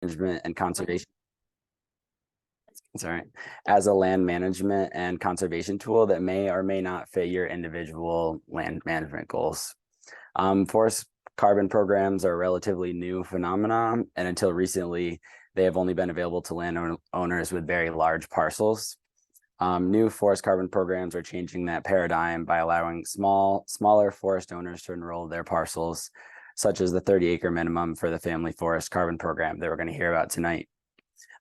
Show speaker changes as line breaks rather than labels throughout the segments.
management and conservation. Sorry, as a land management and conservation tool that may or may not fit your individual land management goals. Forest carbon programs are a relatively new phenomenon, and until recently, they have only been available to landowners with very large parcels. New forest carbon programs are changing that paradigm by allowing smaller forest owners to enroll their parcels, such as the 30-acre minimum for the family forest carbon program that we're going to hear about tonight.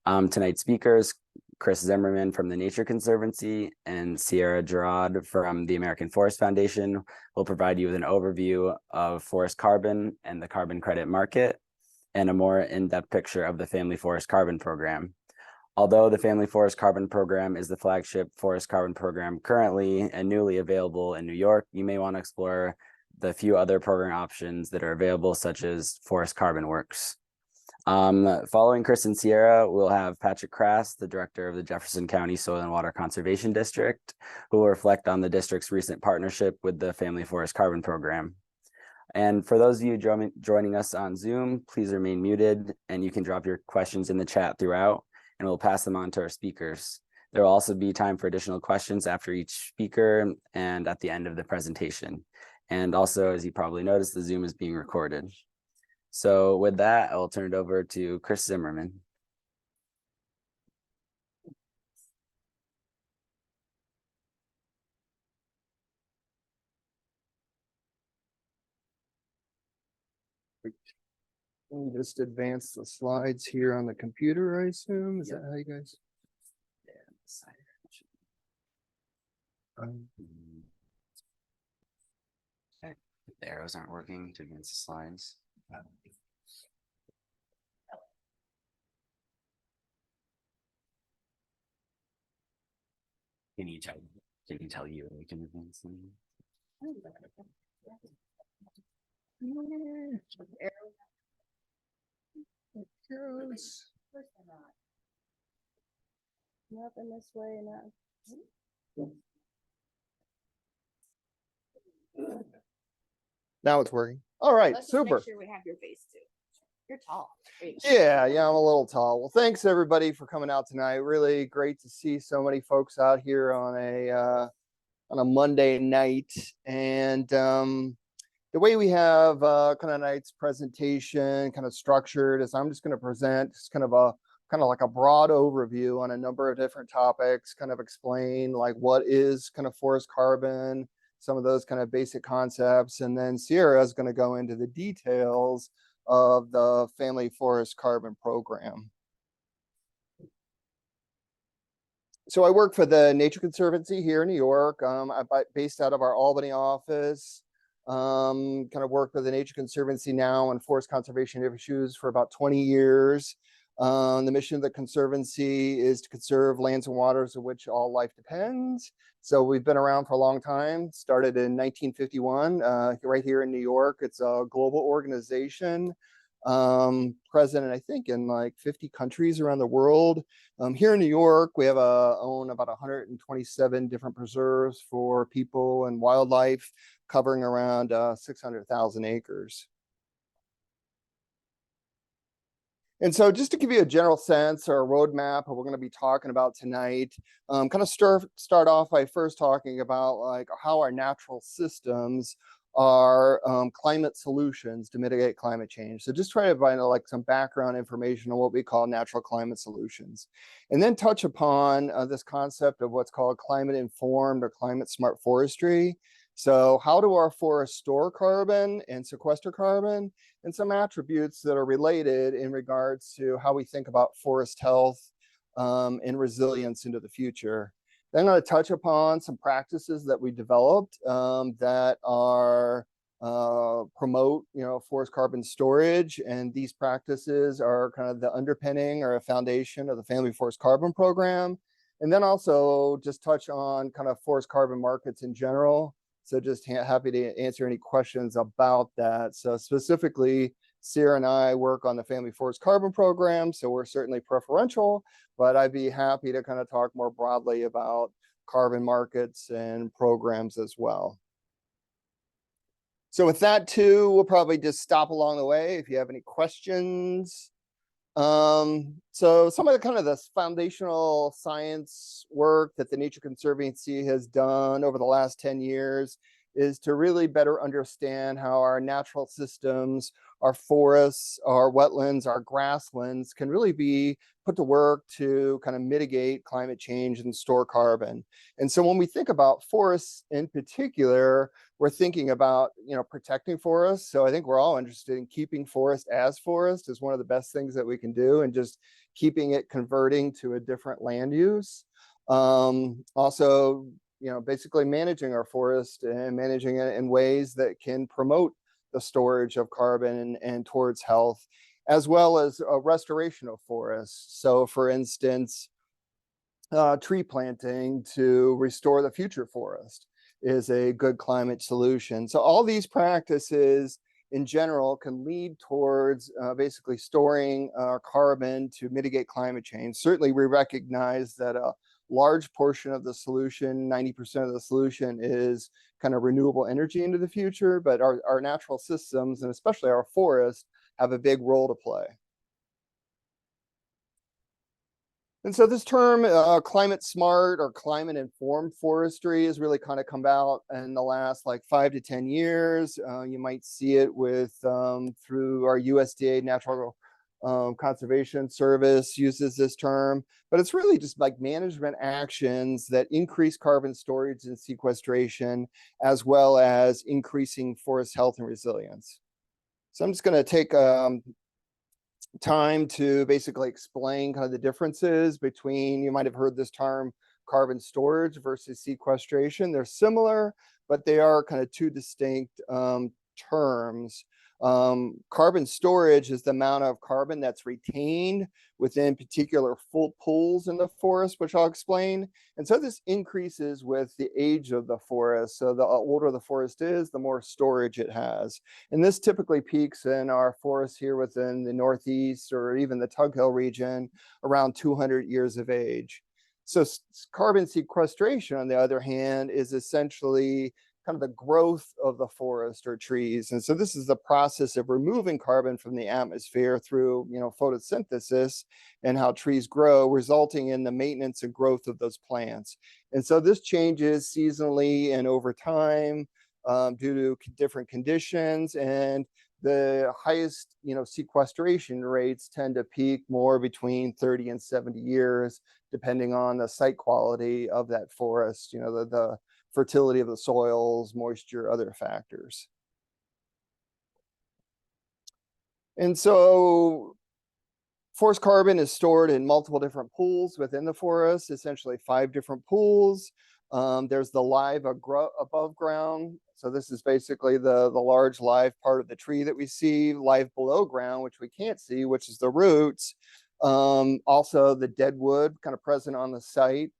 Tonight's speakers, Chris Zimmerman from the Nature Conservancy and Sierra Gerard from the American Forestry Foundation will provide you with an overview of forest carbon and the carbon credit market and a more in-depth picture of the Family Forest Carbon Program. Although the Family Forest Carbon Program is the flagship forest carbon program currently and newly available in New York, you may want to explore the few other program options that are available, such as Forest Carbon Works. Following Chris and Sierra, we'll have Patrick Crass, the director of the Jefferson County Soil and Water Conservation District, who will reflect on the district's recent partnership with the Family Forest Carbon Program. And for those of you joining us on Zoom, please remain muted, and you can drop your questions in the chat throughout, and we'll pass them on to our speakers. There will also be time for additional questions after each speaker and at the end of the presentation. And also, as you probably noticed, the Zoom is being recorded. So with that, I will turn it over to Chris Zimmerman.
Let me just advance the slides here on the computer, I assume. Is that how you guys?
Yeah, okay. The arrows aren't working to advance the slides. Can you tell you we can advance them?
Arrows.
Not in this way, not.
Now it's working. All right,
Let's
super.
Make sure we have your face too. You're tall.
Yeah, I'm a little tall. Well, thanks everybody for coming out tonight. Really great to see so many folks out here on a Monday night. And the way we have kind of tonight's presentation kind of structured is I'm just going to present just kind of like a broad overview on a number of different topics, kind of explain like what is kind of forest carbon, some of those kind of basic concepts, and then Sierra is going to go into the details of the Family Forest Carbon Program. So I work for the Nature Conservancy here in New York. I'm based out of our Albany office. Kind of worked with the Nature Conservancy now on forest conservation issues for about 20 years. The mission of the Conservancy is to conserve lands and waters of which all life depends. So we've been around for a long time, started in 1951, right here in New York. It's a global organization, present, I think, in like 50 countries around the world. Here in New York, we own about 127 different preserves for people and wildlife, covering around 600,000 acres. And so just to give you a general sense or a roadmap of what we're going to be talking about tonight, kind of start off by first talking about like how our natural systems are climate solutions to mitigate climate change. So just try to find like some background information on what we call natural climate solutions. And then touch upon this concept of what's called climate informed or climate smart forestry. So how do our forests store carbon and sequester carbon, and some attributes that are related in regards to how we think about forest health and resilience into the future. Then I'm going to touch upon some practices that we developed that are promote, forest carbon storage, and these practices are kind of the underpinning or a foundation of the Family Forest Carbon Program. And then also just touch on kind of forest carbon markets in general. So just happy to answer any questions about that. So specifically, Sierra and I work on the Family Forest Carbon Program, so we're certainly preferential, but I'd be happy to kind of talk more broadly about carbon markets and programs as well. So with that too, we'll probably just stop along the way if you have any questions. So some of the kind of the foundational science work that the Nature Conservancy has done over the last 10 years is to really better understand how our natural systems, our forests, our wetlands, our grasslands can really be put to work to kind of mitigate climate change and store carbon. And so when we think about forests in particular, we're thinking about, protecting forests. So I think we're all interested in keeping forest as forest is one of the best things that we can do, and just keeping it converting to a different land use. Also, basically managing our forest and managing it in ways that can promote the storage of carbon and towards health, as well as a restoration of forests. So for instance, tree planting to restore the future forest is a good climate solution. So all these practices in general can lead towards basically storing carbon to mitigate climate change. Certainly we recognize that a large portion of the solution, 90% of the solution, is kind of renewable energy into the future, but our natural systems, and especially our forests, have a big role to play. And so this term, climate smart or climate informed forestry, has really kind of come out in the last like 5 to 10 years. You might see it with through our USDA Natural Conservation Service uses this term, but it's really just like management actions that increase carbon storage and sequestration, as well as increasing forest health and resilience. So I'm just going to take time to basically explain kind of the differences between, you might have heard this term, carbon storage versus sequestration. They're similar, but they are kind of two distinct terms. Carbon storage is the amount of carbon that's retained within particular full pools in the forest, which I'll explain. And so this increases with the age of the forest. So the older the forest is, the more storage it has. And this typically peaks in our forests here within the Northeast or even the Tug Hill region around 200 years of age. So carbon sequestration, on the other hand, is essentially kind of the growth of the forest or trees. And so this is the process of removing carbon from the atmosphere through, photosynthesis and how trees grow, resulting in the maintenance and growth of those plants. And so this changes seasonally and over time due to different conditions. And the highest, sequestration rates tend to peak more between 30 and 70 years, depending on the site quality of that forest, the fertility of the soils, moisture, other factors. And so forest carbon is stored in multiple different pools within the forest, essentially 5 different pools. There's the live above ground. So this is basically the large live part of the tree that we see, live below ground, which we can't see, which is the roots. Also the dead wood kind of present on the site.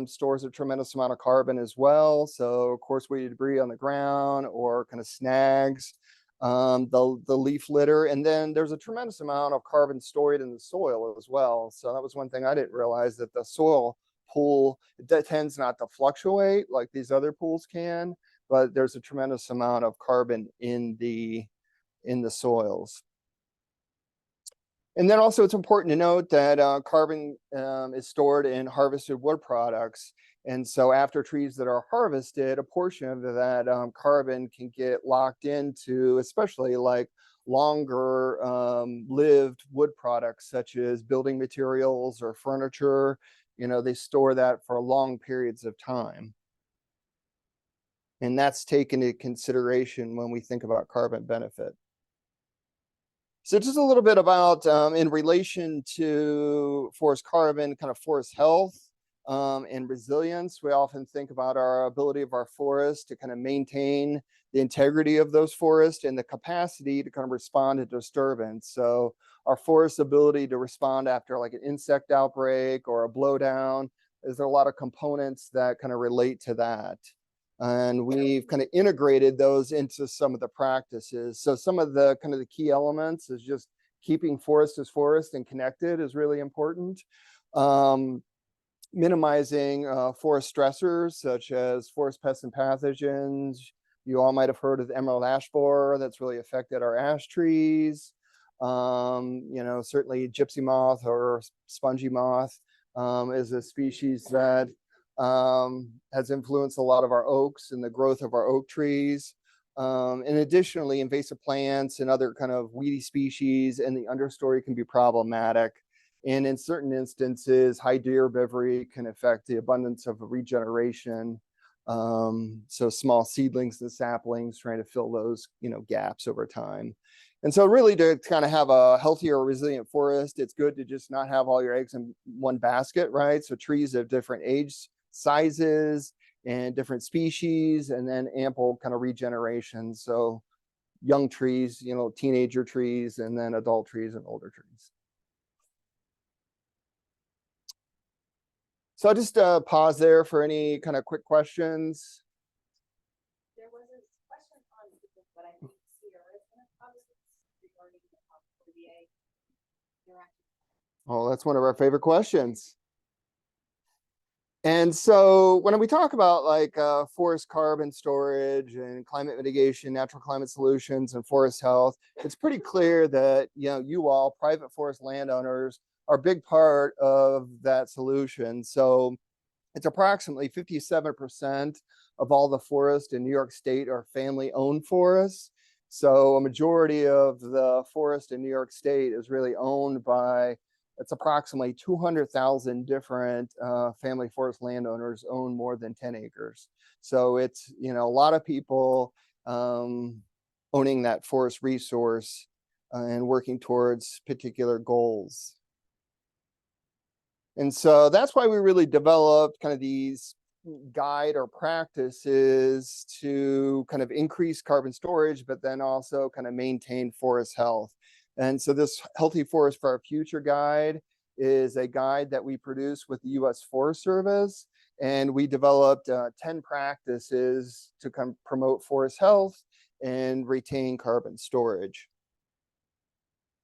Stores a tremendous amount of carbon as well. So coarse weighted debris on the ground or kind of snags, the leaf litter. And then there's a tremendous amount of carbon stored in the soil as well. So that was one thing I didn't realize, that the soil pool tends not to fluctuate like these other pools can, but there's a tremendous amount of carbon in the soils. And then also it's important to note that carbon is stored in harvested wood products. And so after trees that are harvested, a portion of that carbon can get locked into, especially like longer lived wood products, such as building materials or furniture. They store that for long periods of time. And that's taken into consideration when we think about carbon benefit. So just a little bit about, in relation to forest carbon, kind of forest health and resilience. We often think about our ability of our forests to kind of maintain the integrity of those forests and the capacity to kind of respond to disturbance. So our forest's ability to respond after like an insect outbreak or a blowdown, there's a lot of components that kind of relate to that. And we've kind of integrated those into some of the practices. So some of the kind of the key elements is just keeping forest as forest and connected is really important. Minimizing forest stressors such as forest pests and pathogens. You all might have heard of the emerald ash borer that's really affected our ash trees. You know, certainly gypsy moth or spongy moth is a species that has influenced a lot of our oaks and the growth of our oak trees. And additionally, invasive plants and other kind of weedy species in the understory can be problematic. And in certain instances, high deer herbivory can affect the abundance of regeneration. So small seedlings and saplings trying to fill those, you know, gaps over time. And so really to kind of have a healthier, resilient forest, it's good to just not have all your eggs in one basket, right? So trees of different age sizes and different species, and then ample kind of regeneration. So young trees, you know, teenager trees, and then adult trees and older trees. So I'll just pause there for any kind of quick questions.
There was a question on what I think Sierra is going to cover regarding the OBA interaction.
Oh, that's one of our favorite questions. And so when we talk about like forest carbon storage and climate mitigation, natural climate solutions and forest health, it's pretty clear that, you know, you all private forest landowners are a big part of that solution. So it's approximately 57% of all the forest in New York State are family owned forests. So a majority of the forest in New York State is really owned by, it's approximately 200,000 different family forest landowners own more than 10 acres. So it's, you know, a lot of people owning that forest resource and working towards particular goals. And so that's why we really developed kind of these guide or practices to kind of increase carbon storage, but then also kind of maintain forest health. And so this Healthy Forest for Our Future guide is a guide that we produce with the U.S. Forest Service. And we developed 10 practices to kind of promote forest health and retain carbon storage,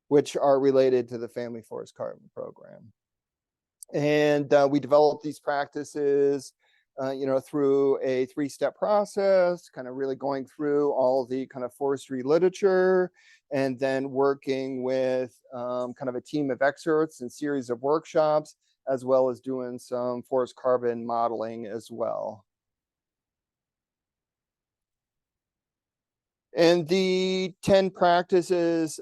which are related to the Family Forest Carbon Program. And we developed these practices you know, through a 3-step process, kind of really going through all the kind of forestry literature, and then working with kind of a team of experts and series of workshops, as well as doing some forest carbon modeling as well. And the 10 practices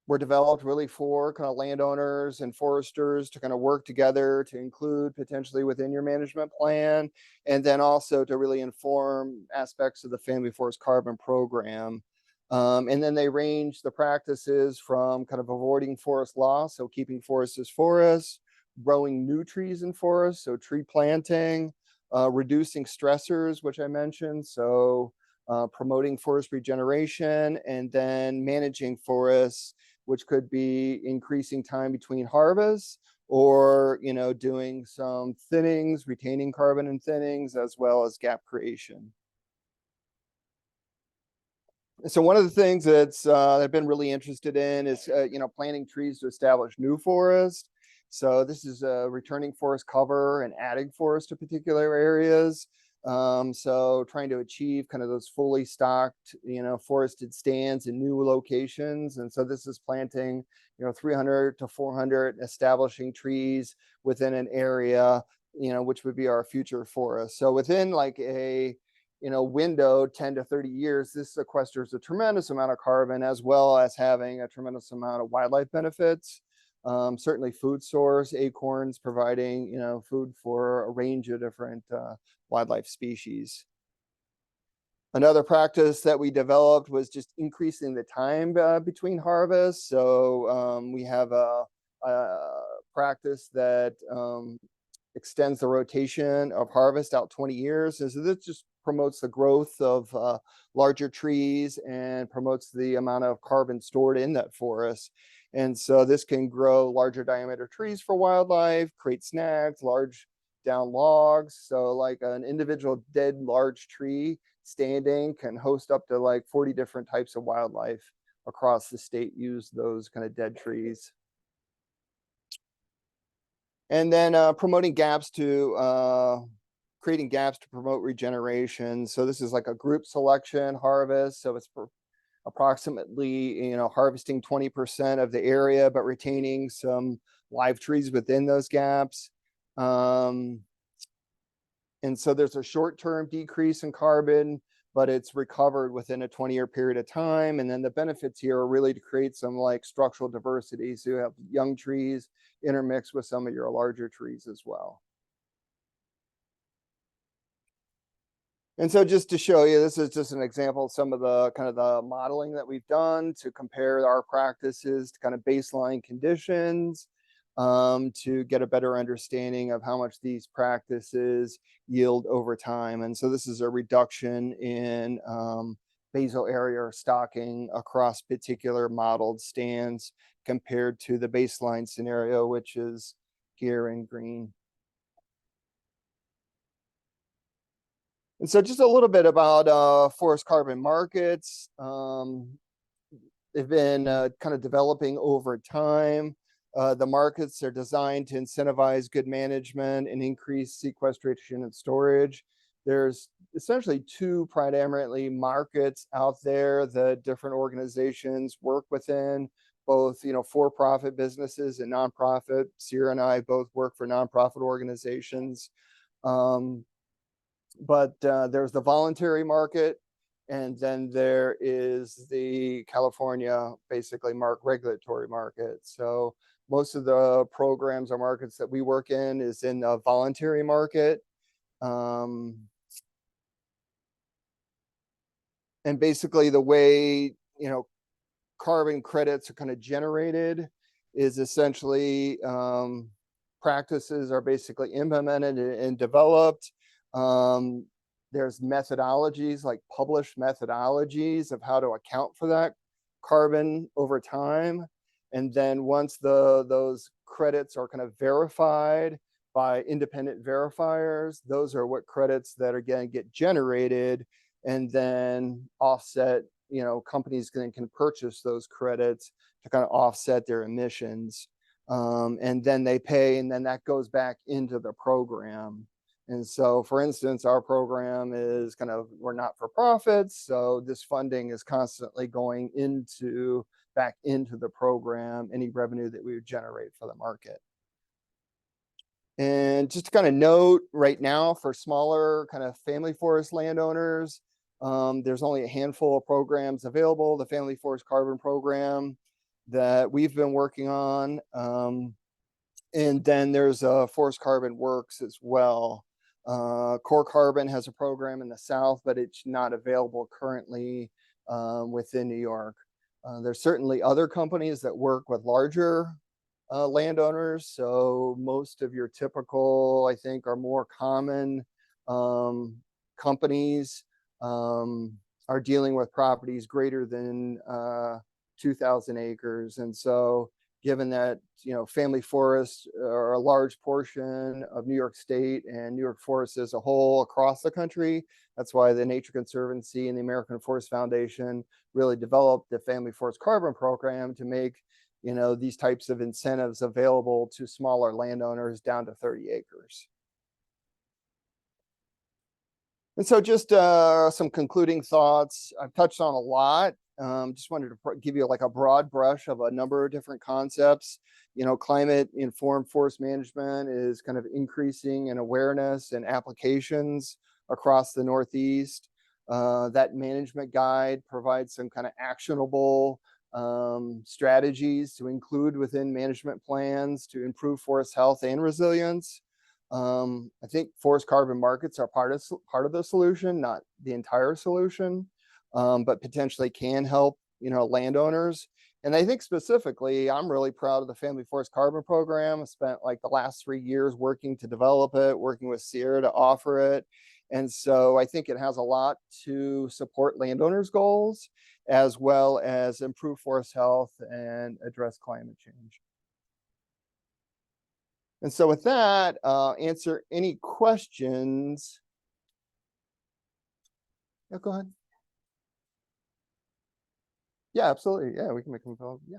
were developed really for kind of landowners and foresters to kind of work together to include potentially within your management plan, and then also to really inform aspects of the Family Forest Carbon Program. And then they range the practices from kind of avoiding forest loss, so keeping forests as forests, growing new trees in forests, so tree planting, reducing stressors, which I mentioned, so promoting forest regeneration, and then managing forests, which could be increasing time between harvests, or, you know, doing some thinnings, retaining carbon in thinnings, as well as gap creation. So one of the things that's I've been really interested in is, you know, planting trees to establish new forest. So this is returning forest cover and adding forest to particular areas. So trying to achieve kind of those fully stocked, you know, forested stands in new locations. And so this is planting, you know, 300 to 400 establishing trees within an area, you know, which would be our future forest. So within like a, you know, window 10 to 30 years, this sequesters a tremendous amount of carbon, as well as having a tremendous amount of wildlife benefits. Certainly food source, acorns providing, you know, food for a range of different wildlife species. Another practice that we developed was just increasing the time between harvests. So we have a practice that extends the rotation of harvest out 20 years. And so this just promotes the growth of larger trees and promotes the amount of carbon stored in that forest. And so this can grow larger diameter trees for wildlife, create snags, large down logs. So like an individual dead large tree standing can host up to like 40 different types of wildlife across the state use those kind of dead trees. And then promoting gaps to creating gaps to promote regeneration. So this is like a group selection harvest. So it's approximately, harvesting 20% of the area, but retaining some live trees within those gaps. And so there's a short-term decrease in carbon, but it's recovered within a 20-year period of time. And then the benefits here are really to create some like structural diversity. So you have young trees intermixed with some of your larger trees as well. And so just to show you, this is just an example of some of the kind of the modeling that we've done to compare our practices to kind of baseline conditions, to get a better understanding of how much these practices yield over time. And so this is a reduction in basal area or stocking across particular modeled stands compared to the baseline scenario, which is here in green. And so just a little bit about forest carbon markets. They've been kind of developing over time. The markets are designed to incentivize good management and increase sequestration and storage. There's essentially two primarily markets out there that different organizations work within, both for-profit businesses and nonprofit. Sierra and I both work for nonprofit organizations. But there's the voluntary market, and then there is the California, basically, regulatory market. So most of the programs or markets that we work in is in the voluntary market. And basically the way, carbon credits are kind of generated is essentially practices are basically implemented and developed. There's methodologies, like published methodologies of how to account for that carbon over time. And then once those credits are kind of verified by independent verifiers, those are what credits that are going to get generated and then offset, companies can purchase those credits to kind of offset their emissions. And then they pay, and then that goes back into the program. And so, for instance, our program is we're not for profits. So this funding is constantly going back into the program, any revenue that we would generate for the market. And just to kind of note right now for smaller kind of family forest landowners, there's only a handful of programs available. The Family Forest Carbon Program that we've been working on. And then there's Forest Carbon Works as well. Core Carbon has a program in the South, but it's not available currently within New York. There's certainly other companies that work with larger landowners. So most of your typical, I think, are more common companies are dealing with properties greater than 2,000 acres. And so given that, family forests are a large portion of New York State and New York forests as a whole across the country, that's why the Nature Conservancy and the American Forestry Foundation really developed the Family Forest Carbon Program to make, these types of incentives available to smaller landowners down to 30 acres. And so just some concluding thoughts. I've touched on a lot. Just wanted to give you like a broad brush of a number of different concepts. Climate informed forest management is kind of increasing in awareness and applications across the Northeast. That management guide provides some kind of actionable strategies to include within management plans to improve forest health and resilience. I think forest carbon markets are part of the solution, not the entire solution. But potentially can help, landowners. And I think specifically, I'm really proud of the Family Forest Carbon Program. I spent like the last 3 years working to develop it, working with Sierra to offer it. And so I think it has a lot to support landowners' goals, as well as improve forest health and address climate change. And so with that, answer any questions. Yeah, go ahead. Yeah, absolutely. Yeah, we can make them available. Yeah.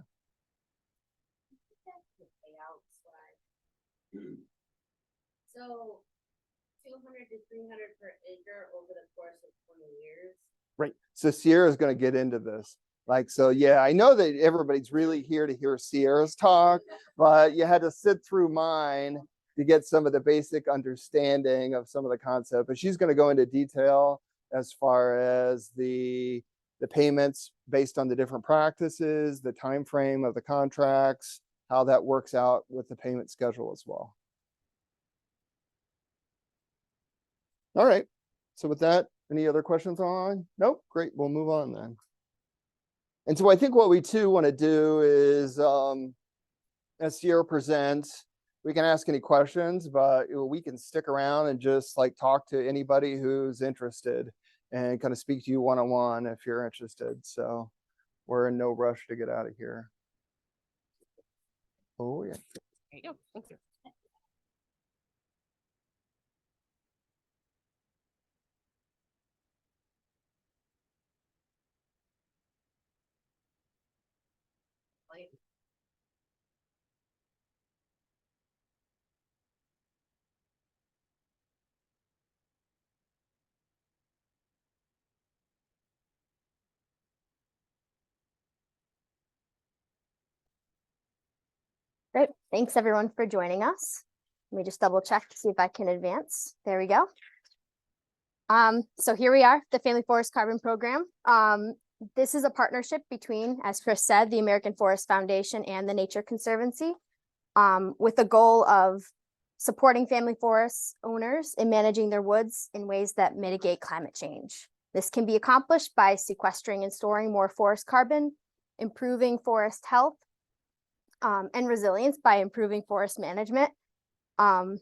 So 200 to 300 per acre over the course of 20 years.
Right. So Sierra is going to get into this. Like, so yeah, I know that everybody's really here to hear Sierra's talk, but you had to sit through mine to get some of the basic understanding of some of the concept. But she's going to go into detail as far as the payments based on the different practices, the time frame of the contracts, how that works out with the payment schedule as well. All right. So with that, any other questions on? Nope. Great. We'll move on then. And so I think what we too want to do is, as Sierra presents, we can ask any questions, but we can stick around and just like talk to anybody who's interested and kind of speak to you one-on-one if you're interested. So we're in no rush to get out of here. Oh yeah.
There you go. Thank you.
Great. Thanks everyone for joining us. Let me just double check to see if I can advance. There we go. So here we are, the Family Forest Carbon Program. This is a partnership between, as Chris said, the American Forestry Foundation and the Nature Conservancy, with the goal of supporting family forest owners in managing their woods in ways that mitigate climate change. This can be accomplished by sequestering and storing more forest carbon, improving forest health, and resilience by improving forest management. And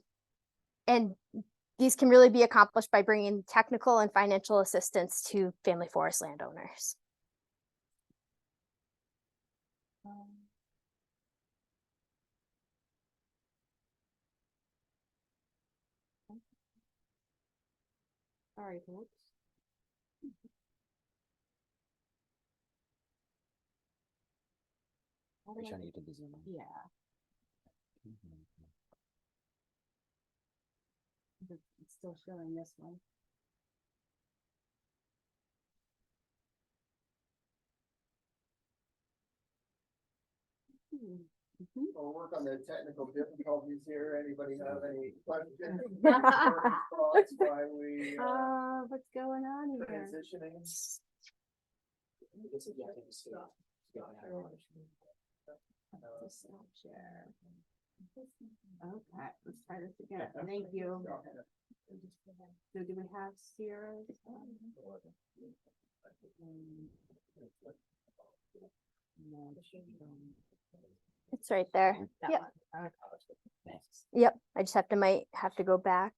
these can really be accomplished by bringing technical and financial assistance to family forest landowners.
Sorry, folks.
Which one you did the Zoom on?
Yeah. It's still showing this one.
We'll work on the technical difficulties here. Anybody have any questions? Why we
What's going on here?
transitioning?
Share. Okay, let's try this again. Thank you. So do we have Sierra's?
It's right there.
That
Yep.
one. Okay.
Yep. I just might have to go back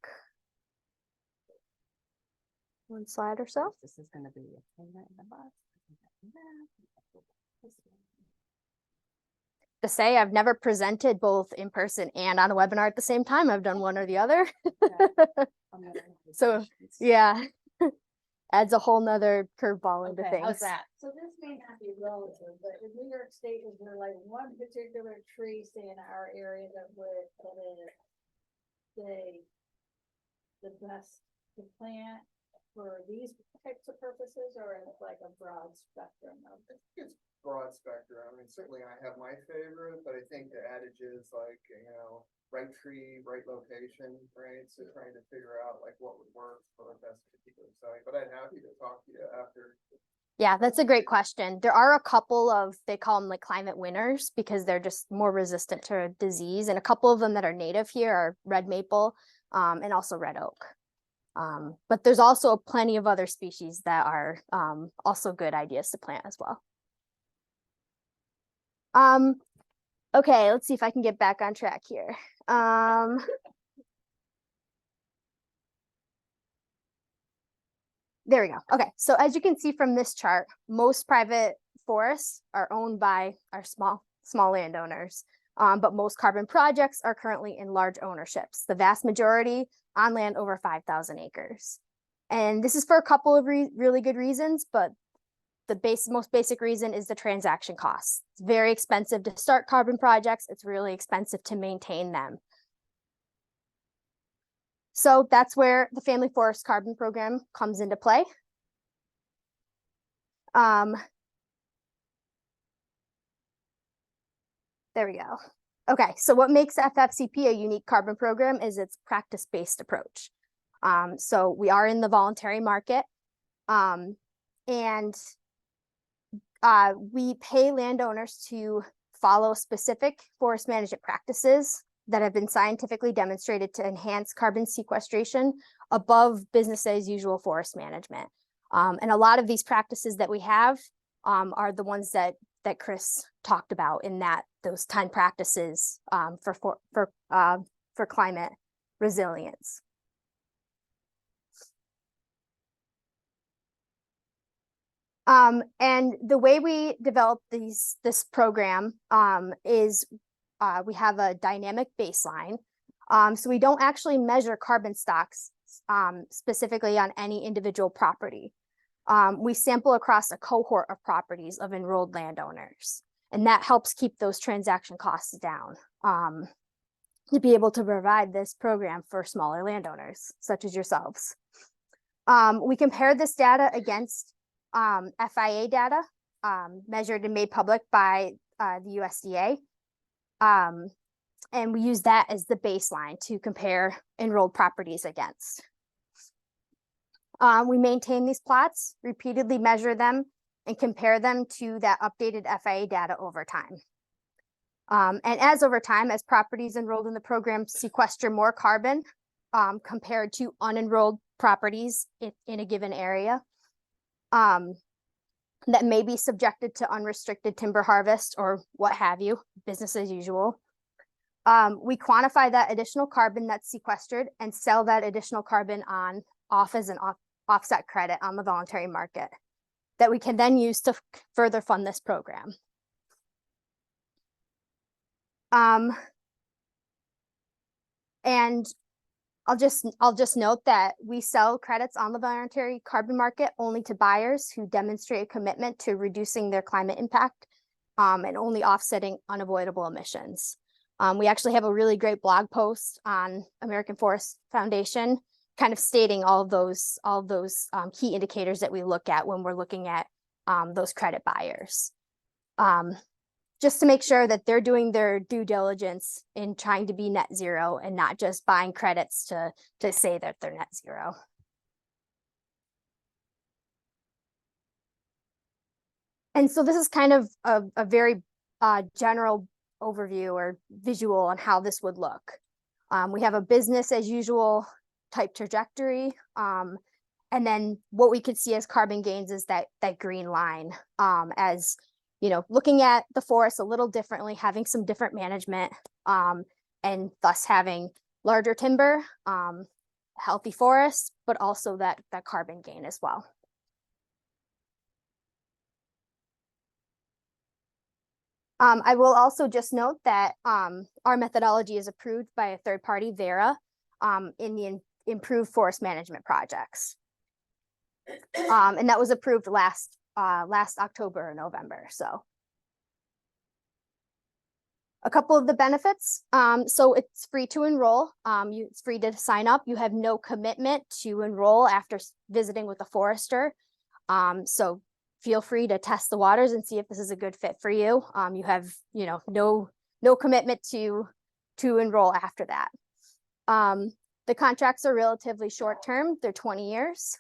one slide or so.
This is going to be a payment in the box.
To say I've never presented both in person and on a webinar at the same time. I've done one or the other. So yeah, adds a whole nother curveball into
Okay, how's
things.
that?
So this may not be relative, but in New York State, is there like one particular tree, say in our area that is, say, the best to plant for these types of purposes, or is it like a broad spectrum of it?
It's broad spectrum. I mean, certainly I have my favorite, but I think the adage is like, right tree, right location, right? So trying to figure out like what would work for the best particular site. But I'm happy to talk to you after.
Yeah, that's a great question. There are a couple of, they call them like climate winners because they're just more resistant to disease. And a couple of them that are native here are red maple and also red oak. But there's also plenty of other species that are also good ideas to plant as well. Okay, let's see if I can get back on track here. There we go. Okay, so as you can see from this chart, most private forests are owned by our small landowners, but most carbon projects are currently in large ownerships, the vast majority on land over 5,000 acres. And this is for a couple of really good reasons, but the most basic reason is the transaction costs. It's very expensive to start carbon projects. It's really expensive to maintain them. So that's where the Family Forest Carbon Program comes into play. There we go. Okay, so what makes FFCP a unique carbon program is its practice-based approach. So we are in the voluntary market, and we pay landowners to follow specific forest management practices that have been scientifically demonstrated to enhance carbon sequestration above business as usual forest management. And a lot of these practices that we have are the ones that Chris talked about in those 10 practices for climate resilience. And the way we develop this program is we have a dynamic baseline. So we don't actually measure carbon stocks specifically on any individual property. We sample across a cohort of properties of enrolled landowners, and that helps keep those transaction costs down to be able to provide this program for smaller landowners, such as yourselves. We compare this data against FIA data measured and made public by the USDA. And we use that as the baseline to compare enrolled properties against. We maintain these plots, repeatedly measure them, and compare them to that updated FIA data over time. And over time, as properties enrolled in the program sequester more carbon compared to unenrolled properties in a given area, that may be subjected to unrestricted timber harvest or what have you, business as usual. We quantify that additional carbon that's sequestered and sell that additional carbon off as an offset credit on the voluntary market that we can then use to further fund this program. And I'll just note that we sell credits on the voluntary carbon market only to buyers who demonstrate a commitment to reducing their climate impact and only offsetting unavoidable emissions. We actually have a really great blog post on American Forestry Foundation, kind of stating all of those key indicators that we look at when we're looking at those credit buyers. Just to make sure that they're doing their due diligence in trying to be net zero and not just buying credits to say that they're net zero. And so this is kind of a very general overview or visual on how this would look. We have a business as usual type trajectory. And then what we could see as carbon gains is that green line as, you know, looking at the forest a little differently, having some different management, and thus having larger timber, healthy forests, but also that carbon gain as well. I will also just note that our methodology is approved by a third party, Vera, in the improved forest management projects. And that was approved last October or November. So a couple of the benefits. So it's free to enroll. It's free to sign up. You have no commitment to enroll after visiting with a forester. So feel free to test the waters and see if this is a good fit for you. You have, you know, no commitment to enroll after that. The contracts are relatively short term. They're 20 years.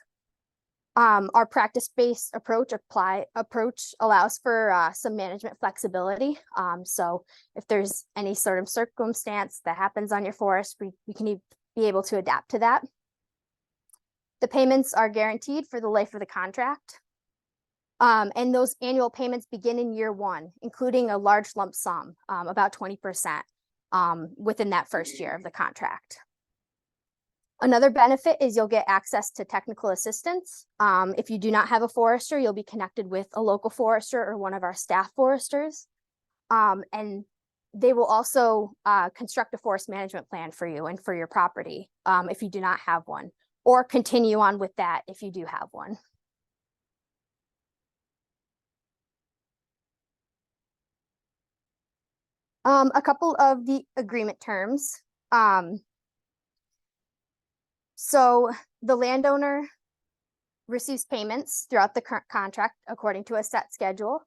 Our practice-based approach allows for some management flexibility. So if there's any sort of circumstance that happens on your forest, we can be able to adapt to that. The payments are guaranteed for the life of the contract. And those annual payments begin in year one, including a large lump sum, about 20% within that first year of the contract. Another benefit is you'll get access to technical assistance. If you do not have a forester, you'll be connected with a local forester or one of our staff foresters. And they will also construct a forest management plan for you and for your property if you do not have one, or continue on with that if you do have one. A couple of the agreement terms. So the landowner receives payments throughout the current contract according to a set schedule.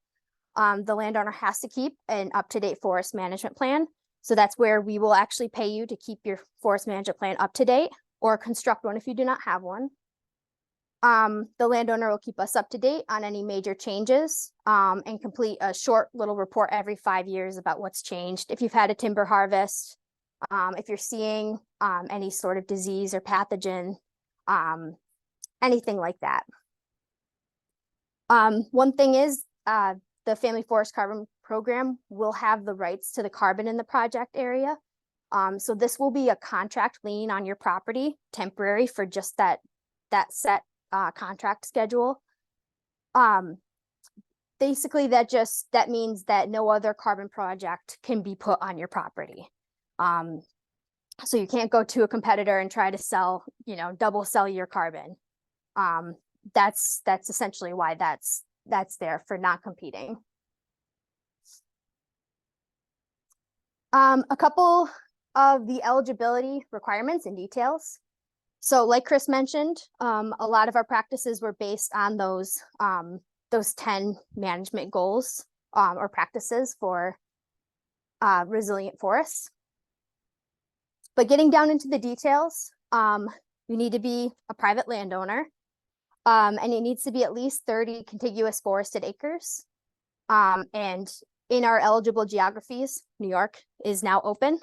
the landowner has to keep an up-to-date forest management plan. So that's where we will actually pay you to keep your forest management plan up to date or construct one if you do not have one. The landowner will keep us up to date on any major changes and complete a short little report every 5 years about what's changed. If you've had a timber harvest, if you're seeing any sort of disease or pathogen, anything like that. One thing is the Family Forest Carbon Program will have the rights to the carbon in the project area. So this will be a contract lien on your property, temporary for just that set contract schedule. Basically that means that no other carbon project can be put on your property. So you can't go to a competitor and try to sell, double sell your carbon. That's essentially why that's there, for not competing. A couple of the eligibility requirements and details. So like Chris mentioned, a lot of our practices were based on those 10 management goals or practices for resilient forests. But getting down into the details, you need to be a private landowner, and it needs to be at least 30 contiguous forested acres. And in our eligible geographies, New York is now open.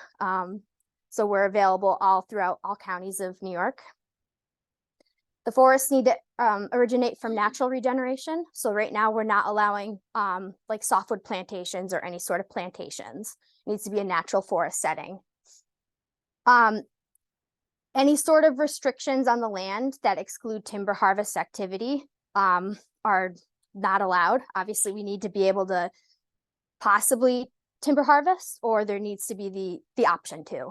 So we're available all throughout all counties of New York. The forests need to originate from natural regeneration. So right now we're not allowing like softwood plantations or any sort of plantations. It needs to be a natural forest setting. Any sort of restrictions on the land that exclude timber harvest activity are not allowed. Obviously, we need to be able to possibly timber harvest, or there needs to be the option to.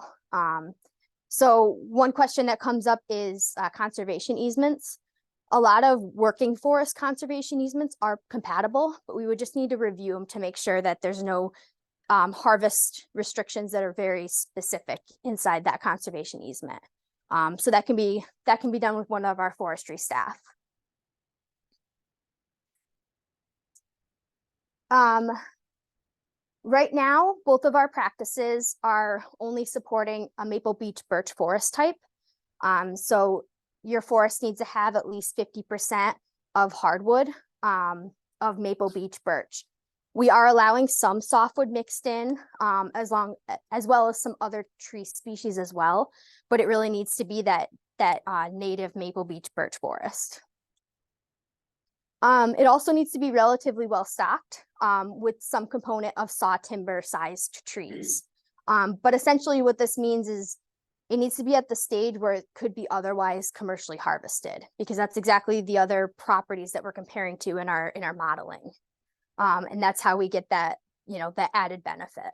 So one question that comes up is conservation easements. A lot of working forest conservation easements are compatible, but we would just need to review them to make sure that there's no harvest restrictions that are very specific inside that conservation easement. So that can be done with one of our forestry staff. Right now, both of our practices are only supporting a maple beech birch forest type. So your forest needs to have at least 50% of hardwood of maple beech birch. We are allowing some softwood mixed in as well as some other tree species as well, but it really needs to be that native maple beech birch forest. It also needs to be relatively well stocked with some component of saw timber sized trees. But essentially what this means is it needs to be at the stage where it could be otherwise commercially harvested, because that's exactly the other properties that we're comparing to in our modeling. And that's how we get that, that added benefit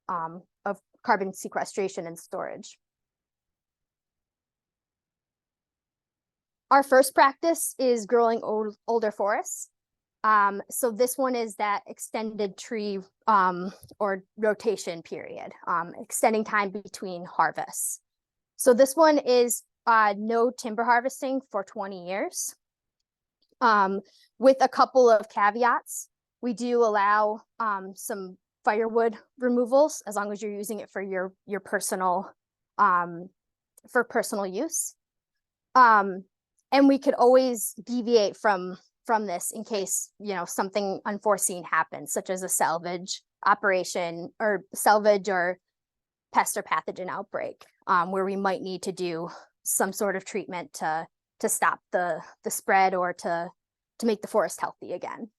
of carbon sequestration and storage. Our first practice is growing older forests. So this one is that extended tree or rotation period, extending time between harvests. So this one is no timber harvesting for 20 years with a couple of caveats. We do allow some firewood removals as long as you're using it for your personal for personal use. And we could always deviate from this in case, something unforeseen happens, such as a salvage operation or pest or pathogen outbreak, where we might need to do some sort of treatment to stop the spread or to make the forest healthy again.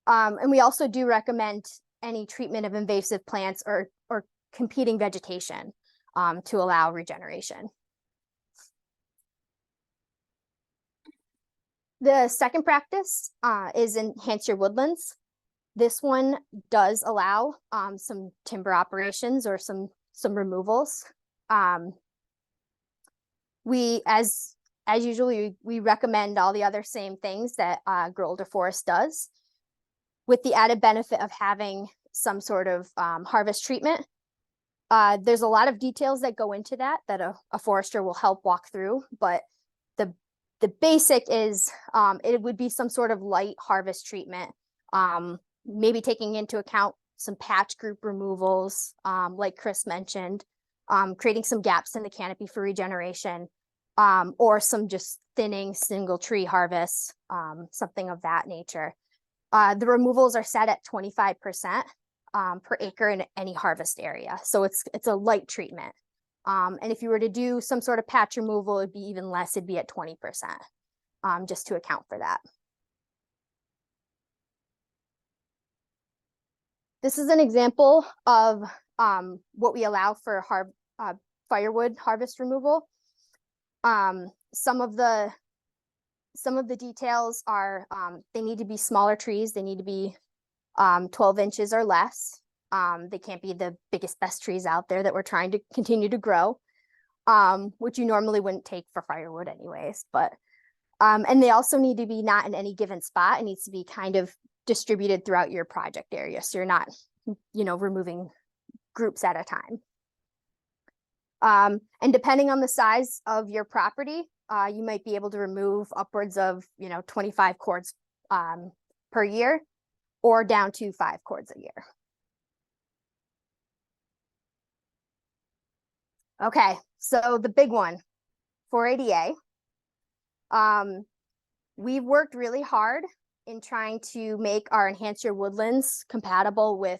And we also do recommend any treatment of invasive plants or competing vegetation to allow regeneration. The second practice is enhance your woodlands. This one does allow some timber operations or some removals. We, as usual, we recommend all the other same things that Grow Older Forest does, with the added benefit of having some sort of harvest treatment. There's a lot of details that go into that a forester will help walk through, but the basic is it would be some sort of light harvest treatment Maybe taking into account some patch group removals, like Chris mentioned, creating some gaps in the canopy for regeneration, or some just thinning single tree harvests, something of that nature. The removals are set at 25% per acre in any harvest area. So it's a light treatment. And if you were to do some sort of patch removal, it'd be even less, it'd be at 20%, just to account for that. This is an example of what we allow for firewood harvest removal. Some of the details are they need to be smaller trees. They need to be 12 inches or less. They can't be the biggest, best trees out there that we're trying to continue to grow, which you normally wouldn't take for firewood anyways. But and they also need to be not in any given spot. It needs to be kind of distributed throughout your project area, so you're not, removing groups at a time. And depending on the size of your property, you might be able to remove upwards of 25 cords per year, or down to 5 cords a year. Okay, so the big one, 480A. We've worked really hard in trying to make our Enhance Your Woodlands compatible with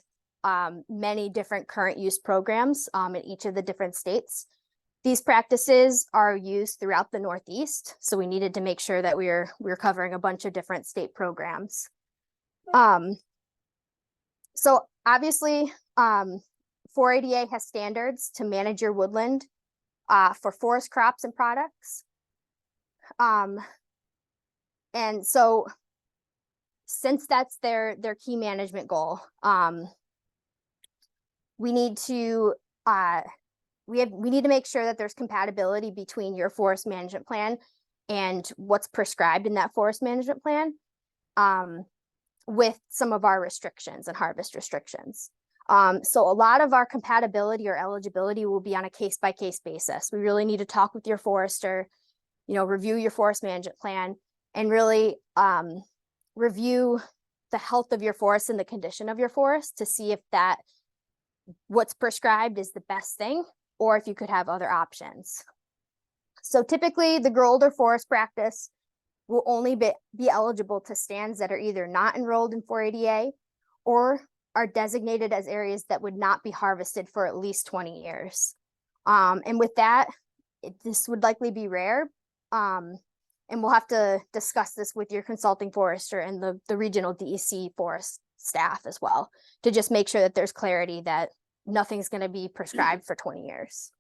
many different current use programs in each of the different states. These practices are used throughout the Northeast, so we needed to make sure that we're covering a bunch of different state programs. So obviously, 480A has standards to manage your woodland for forest crops and products. And so since that's their key management goal, we need to make sure that there's compatibility between your forest management plan and what's prescribed in that forest management plan, with some of our restrictions and harvest restrictions. So a lot of our compatibility or eligibility will be on a case-by-case basis. We really need to talk with your forester, review your forest management plan, and really review the health of your forest and the condition of your forest to see if what's prescribed is the best thing, or if you could have other options. So typically the grow older forest practice will only be eligible to stands that are either not enrolled in 480A or are designated as areas that would not be harvested for at least 20 years. And with that, this would likely be rare. And we'll have to discuss this with your consulting forester and the regional DEC forest staff as well, to just make sure that there's clarity that nothing's going to be prescribed for 20 years.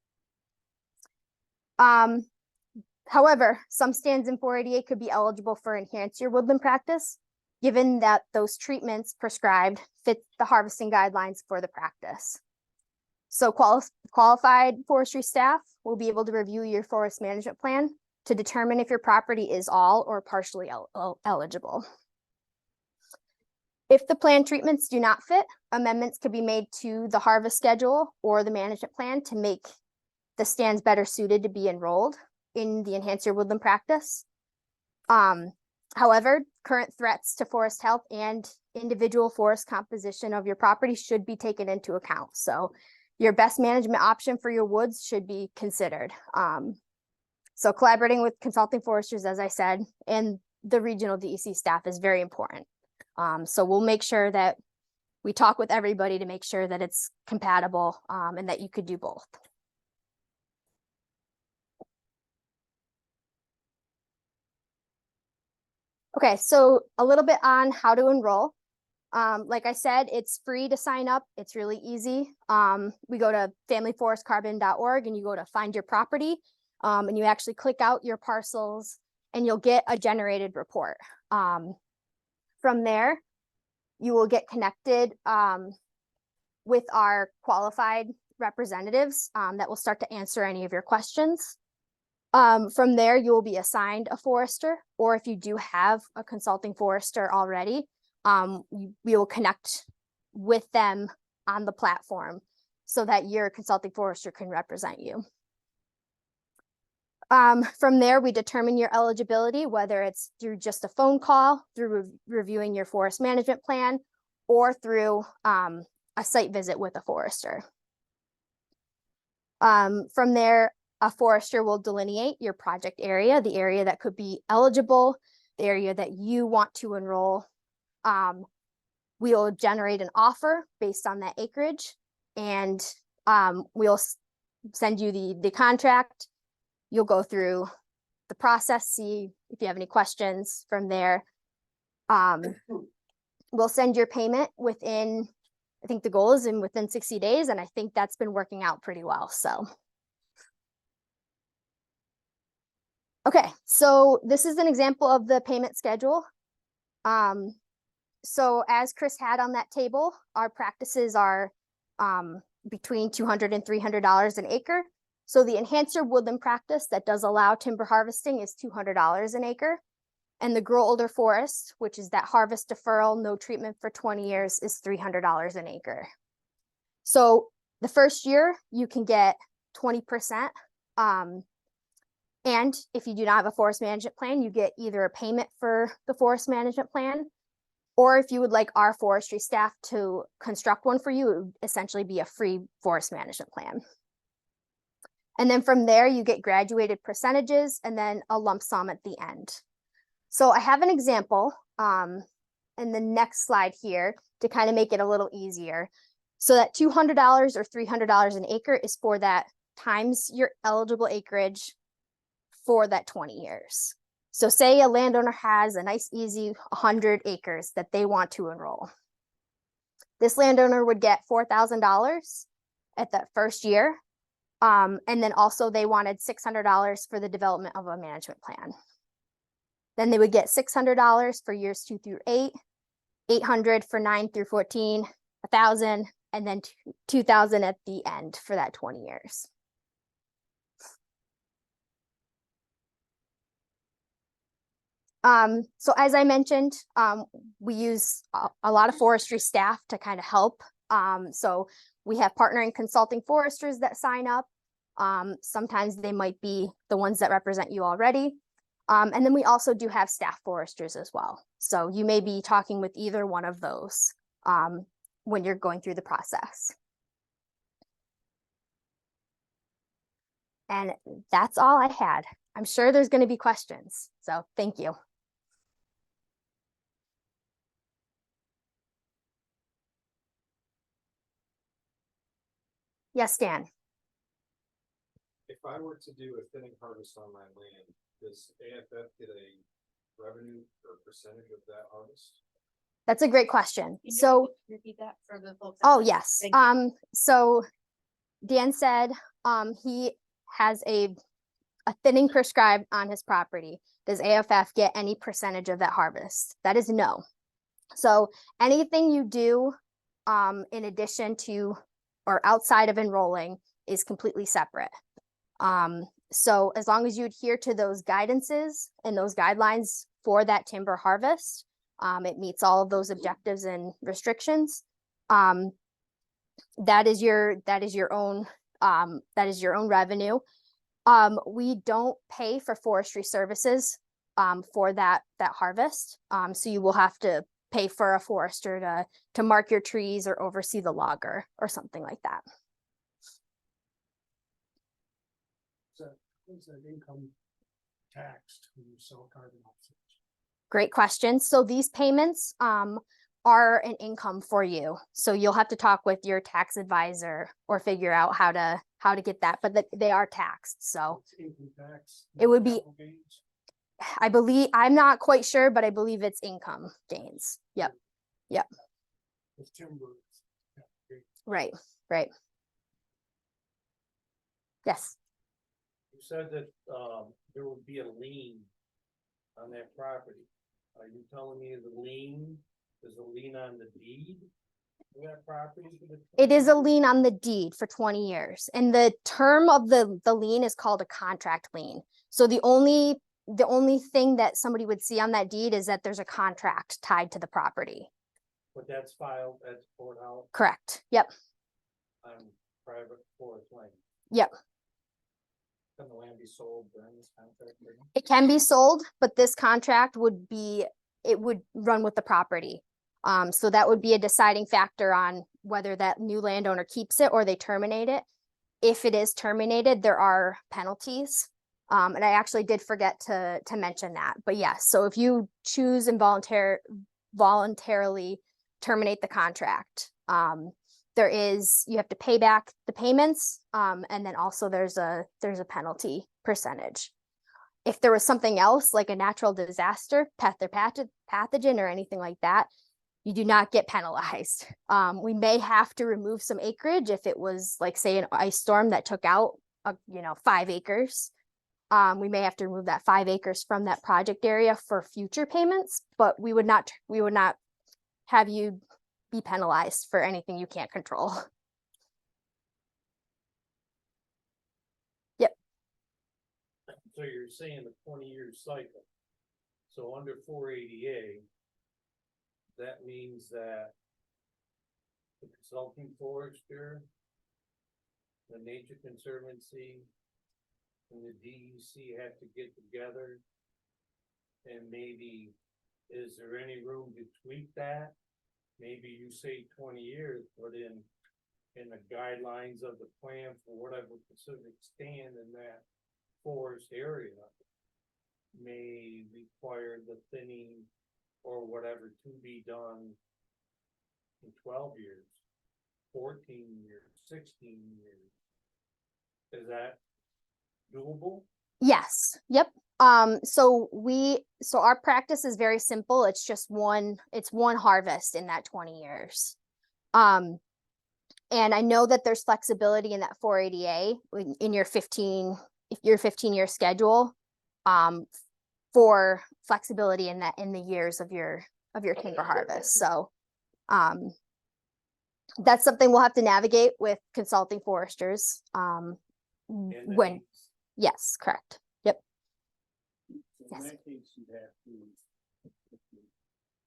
However, some stands in 480A could be eligible for Enhance Your Woodland practice, given that those treatments prescribed fit the harvesting guidelines for the practice. So qualified forestry staff will be able to review your forest management plan to determine if your property is all or partially eligible. If the plan treatments do not fit, amendments could be made to the harvest schedule or the management plan to make the stands better suited to be enrolled in the Enhance Your Woodland practice. However, current threats to forest health and individual forest composition of your property should be taken into account. So your best management option for your woods should be considered. So collaborating with consulting foresters, as I said, and the regional DEC staff is very important. So we'll make sure that we talk with everybody to make sure that it's compatible, and that you could do both. Okay, so a little bit on how to enroll. Like I said, it's free to sign up. It's really easy. We go to familyforestcarbon.org and you go to find your property, and you actually click out your parcels and you'll get a generated report. From there, you will get connected with our qualified representatives that will start to answer any of your questions. From there, you will be assigned a forester, or if you do have a consulting forester already, we will connect with them on the platform so that your consulting forester can represent you. From there, we determine your eligibility, whether it's through just a phone call, through reviewing your forest management plan, or through a site visit with a forester. From there, a forester will delineate your project area, the area that could be eligible, the area that you want to enroll. We'll generate an offer based on that acreage, and we'll send you the contract. You'll go through the process, see if you have any questions from there. We'll send your payment within, I think the goal is within 60 days, and I think that's been working out pretty well, so. Okay, so this is an example of the payment schedule. So as Chris had on that table, our practices are between $200 and $300 an acre. So the enhancer woodland practice that does allow timber harvesting is $200 an acre. And the grow older forest, which is that harvest deferral, no treatment for 20 years, is $300 an acre. So the first year you can get 20%. And if you do not have a forest management plan, you get either a payment for the forest management plan, or if you would like our forestry staff to construct one for you, it would essentially be a free forest management plan. And then from there, you get graduated percentages and then a lump sum at the end. So I have an example in the next slide here to kind of make it a little easier. So that $200 or $300 an acre is for that times your eligible acreage for that 20 years. So say a landowner has a nice easy 100 acres that they want to enroll. This landowner would get $4,000 at that first year. And then also they wanted $600 for the development of a management plan. Then they would get $600 for years 2 through 8, $800 for 9 through 14, $1,000, and then $2,000 at the end for that 20 years. So as I mentioned, we use a lot of forestry staff to kind of help. So we have partnering consulting foresters that sign up. Sometimes they might be the ones that represent you already. And then we also do have staff foresters as well. So you may be talking with either one of those when you're going through the process. And that's all I had. I'm sure there's going to be questions. So thank you. Yes, Dan.
If I were to do a thinning harvest on my land, does AFF get a revenue or percentage of that harvest?
That's a great question.
Can you
So
repeat that for the folks?
oh
out there?
yes.
Thank you.
So Dan said he has a thinning prescribed on his property. Does AFF get any percentage of that harvest? That is no. So anything you do in addition to or outside of enrolling is completely separate. So as long as you adhere to those guidances and those guidelines for that timber harvest, it meets all of those objectives and restrictions. That is your own revenue. We don't pay for forestry services for that harvest. So you will have to pay for a forester to mark your trees or oversee the logger or something like that.
Is that income taxed when you sell carbon offsets?
Great question. So these payments are an income for you. So you'll have to talk with your tax advisor or figure out how to get that, but they are taxed. So
It's income tax.
It would be-
capital gains?
I believe, I'm not quite sure, but I believe it's income gains. Yep.
With timber. Yeah, okay.
Right. Yes.
You said that there would be a lien on that property. Are you telling me the lien is a lien on the deed of that property?
It is a lien on the deed for 20 years. And the term of the lien is called a contract lien. So the only thing that somebody would see on that deed is that there's a contract tied to the property.
But that's filed at the courthouse
Correct. Yep.
on private forest land.
Yep.
Can the land be sold during this contract?
It can be sold, but this contract would be, it would run with the property. So that would be a deciding factor on whether that new landowner keeps it or they terminate it. If it is terminated, there are penalties. And I actually did forget to mention that, but yes, so if you choose voluntarily terminate the contract, you have to pay back the payments, and then also there's a penalty percentage. If there was something else like a natural disaster, pathogen or anything like that, you do not get penalized. We may have to remove some acreage if it was like, say, an ice storm that took out 5 acres. We may have to remove that 5 acres from that project area for future payments, but we would not have you be penalized for anything you can't control. Yep.
So you're saying a 20-year cycle. So under 480A, that means that the consulting forester, the Nature Conservancy, and the DEC have to get together, and maybe, is there any room to tweak that? Maybe you say 20 years, but in the guidelines of the plan for whatever specific stand in that forest area may require the thinning or whatever to be done in 12 years, 14 years, 16 years. Is that doable?
Yes. Yep. So our practice is very simple. It's just one harvest in that 20 years. And I know that there's flexibility in that 480A in your 15-year schedule, for flexibility in the years of your timber harvest. So, that's something we'll have to navigate with consulting foresters. Yes, correct. Yep.
So in that case, you'd have to, if the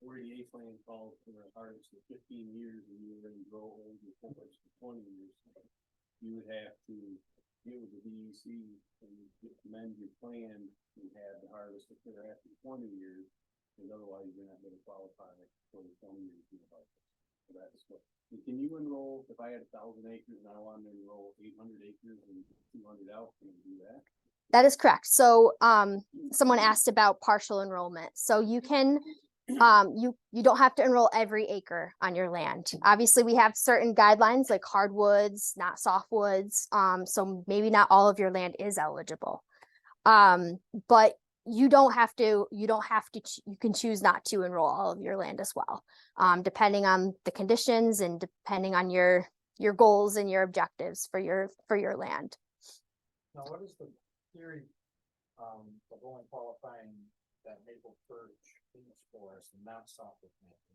48 plan calls for a harvest of 15 years and you're going to grow old your forest for 20 years, you would have to get with the DEC and amend your plan and have the harvest occur after 20 years, because otherwise you're not going to qualify for the 20 years of harvest. So that's what. Can you enroll, if I had 1,000 acres and I wanted to enroll 800 acres and 200 out, can you do that?
That is correct. So, someone asked about partial enrollment. So you can, you don't have to enroll every acre on your land. Obviously, we have certain guidelines like hardwoods, not softwoods. So maybe not all of your land is eligible. But you can choose not to enroll all of your land as well, depending on the conditions and depending on your goals and your objectives for your land.
Now, what is the theory of only qualifying that maple birch in this forest and not softwood plantations?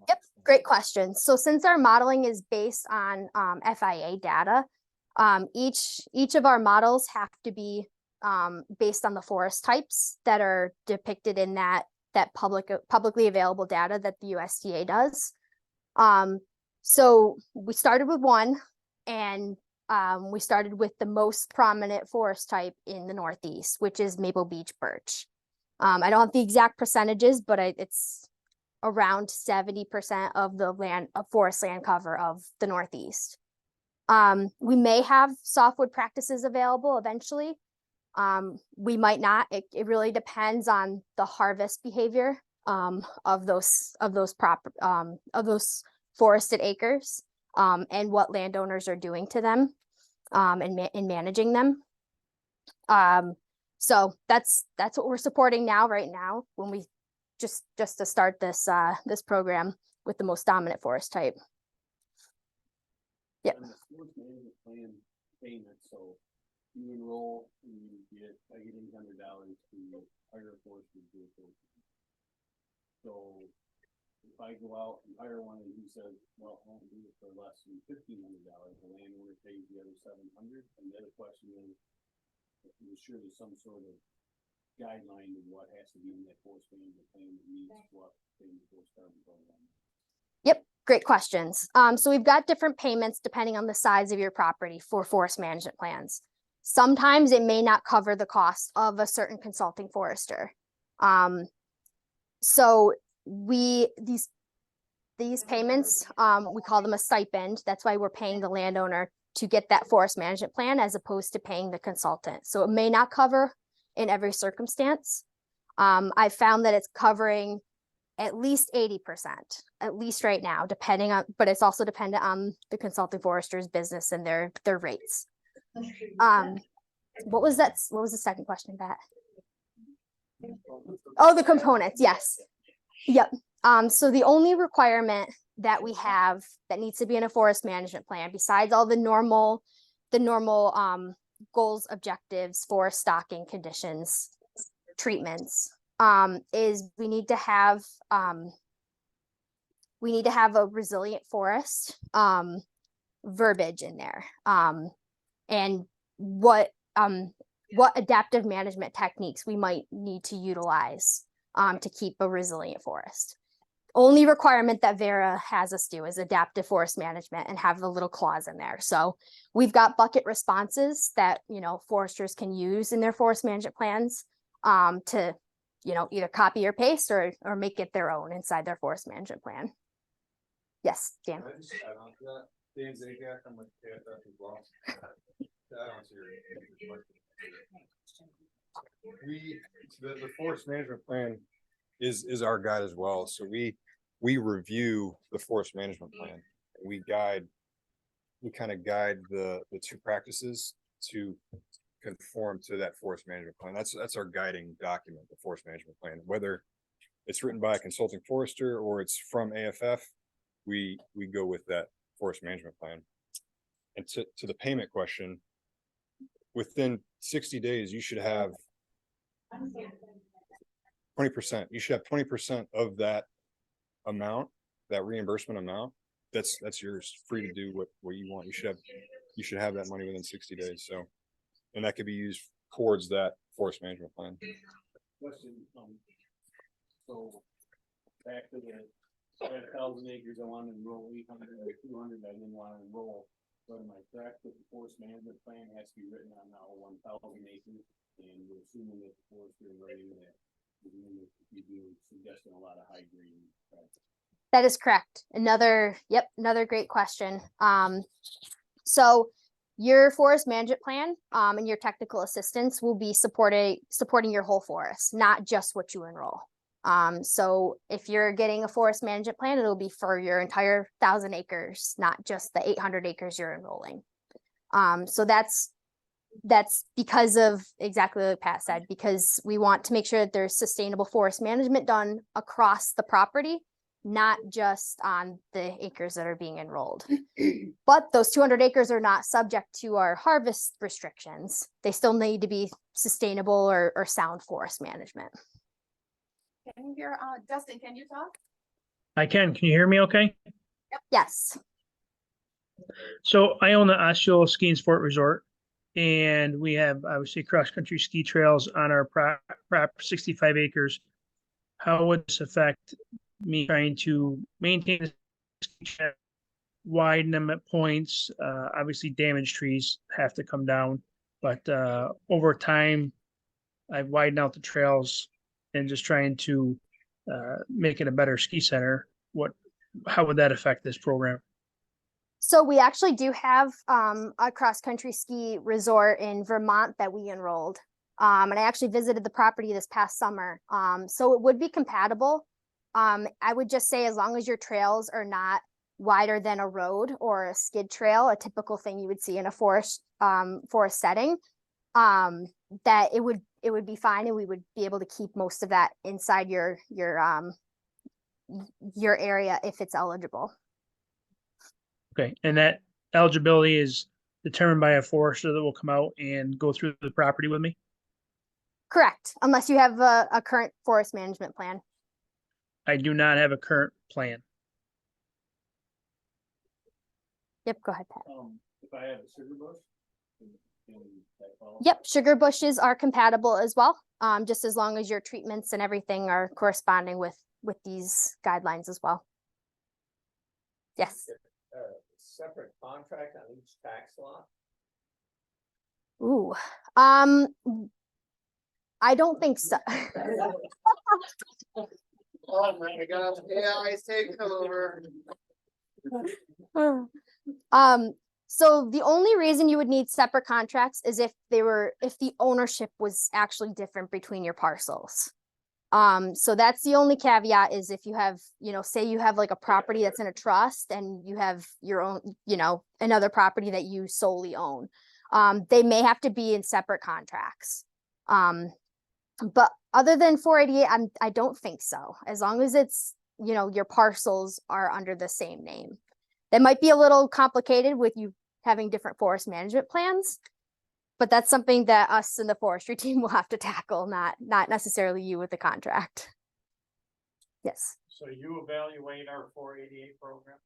Yep, great question. So since our modeling is based on FIA data, each of our models have to be based on the forest types that are depicted in that publicly available data that the USDA does. So we started with one, and we started with the most prominent forest type in the Northeast, which is maple beech birch. I don't have the exact percentages, but it's around 70% of the forest land cover of the Northeast. We may have softwood practices available eventually. We might not. It really depends on the harvest behavior of those forested acres, and what landowners are doing to them, and managing them. So that's what we're supporting right now when we just to start this program with the most dominant forest type. Yep.
On the forest management plan payment, so you enroll and you get $800 to hire a forester to do it. So if I go out and hire one and he says, well, I won't do it for less than $1,500, the landowner pays the other $700. And the other question is, I'm sure there's some sort of guideline of what has to be in that forest management plan that meets what in the forest carbon program.
Yep, great questions. So we've got different payments depending on the size of your property for forest management plans. sometimes it may not cover the cost of a certain consulting forester. So these payments, we call them a stipend. That's why we're paying the landowner to get that forest management plan as opposed to paying the consultant. So it may not cover in every circumstance. I found that it's covering at least 80%, at least right now, depending on, but it's also dependent on the consulting forester's business and their rates. What was that? What was the second question, Pat? Oh, the components, yes. Yep. So the only requirement that we have that needs to be in a forest management plan, besides all the normal goals, objectives, forest stocking conditions, treatments, is we need to have a resilient forest verbiage in there, and what adaptive management techniques we might need to utilize to keep a resilient forest. Only requirement that Vera has us do is adaptive forest management and have the little clause in there. So we've got bucket responses that, you know, foresters can use in their forest management plans to, you know, either copy or paste or make it their own inside their forest management plan. Yes, Dan.
Can I just add on to that? Dan Zajac, I'm with KFF as well. To add on to your question. The forest management plan is our guide as well. So we review the forest management plan. We kind of guide the two practices to conform to that forest management plan. That's our guiding document, the forest management plan. Whether it's written by a consulting forester or it's from AFF, we go with that forest management plan. And to the payment question, within 60 days, you should have 20%. You should have 20% of that amount, that reimbursement amount. That's yours, free to do what you want. You should have that money within 60 days. So, and that could be used towards that forest management plan.
Question, so back to the 1,000 acres I want to enroll, 800 or 200 I didn't want to enroll. But am I correct that the forest management plan has to be written on now 1,000 acres? And we're assuming that the forester is writing that, you're suggesting a lot of high green.
That is correct. Another great question. So your forest management plan and your technical assistance will be supporting your whole forest, not just what you enroll. So if you're getting a forest management plan, it'll be for your entire 1,000 acres, not just the 800 acres you're enrolling. So that's because of exactly what Pat said, because we want to make sure that there's sustainable forest management done across the property, not just on the acres that are being enrolled. But those 200 acres are not subject to our harvest restrictions. They still need to be sustainable or sound forest management.
Can you hear, Dustin, can you talk?
I can you hear me okay?
Yes.
So I own the Osceola Ski and Sport Resort, and we have obviously cross-country ski trails on our prop 65 acres. How would this affect me trying to maintain the ski trail, widen them at points? Obviously damaged trees have to come down, but over time, I've widened out the trails and just trying to make it a better ski center. How would that affect this program?
So we actually do have a cross-country ski resort in Vermont that we enrolled. And I actually visited the property this past summer. So it would be compatible. I would just say as long as your trails are not wider than a road or a skid trail, a typical thing you would see in a forest setting, that it would be fine, and we would be able to keep most of that inside your area if it's eligible.
Okay, and that eligibility is determined by a forester that will come out and go through the property with me?
Correct, unless you have a current forest management plan.
I do not have a current plan.
Yep, go ahead, Pat.
If I have a sugar bush, can that qualify?
Yep, sugar bushes are compatible as well, just as long as your treatments and everything are corresponding with these guidelines as well. Yes.
Separate contract on each tax lot?
Ooh, Ooh, I don't think so.
Oh my gosh, AI's taking over.
So the only reason you would need separate contracts is if the ownership was actually different between your parcels. So that's the only caveat, is if you have, say you have like a property that's in a trust and you have your own, another property that you solely own. They may have to be in separate contracts. But other than 488, I don't think so. As long as it's, your parcels are under the same name. That might be a little complicated with you having different forest management plans, but that's something that us in the forestry team will have to tackle, not necessarily you with the contract. Yes.
So you evaluate our 488 program?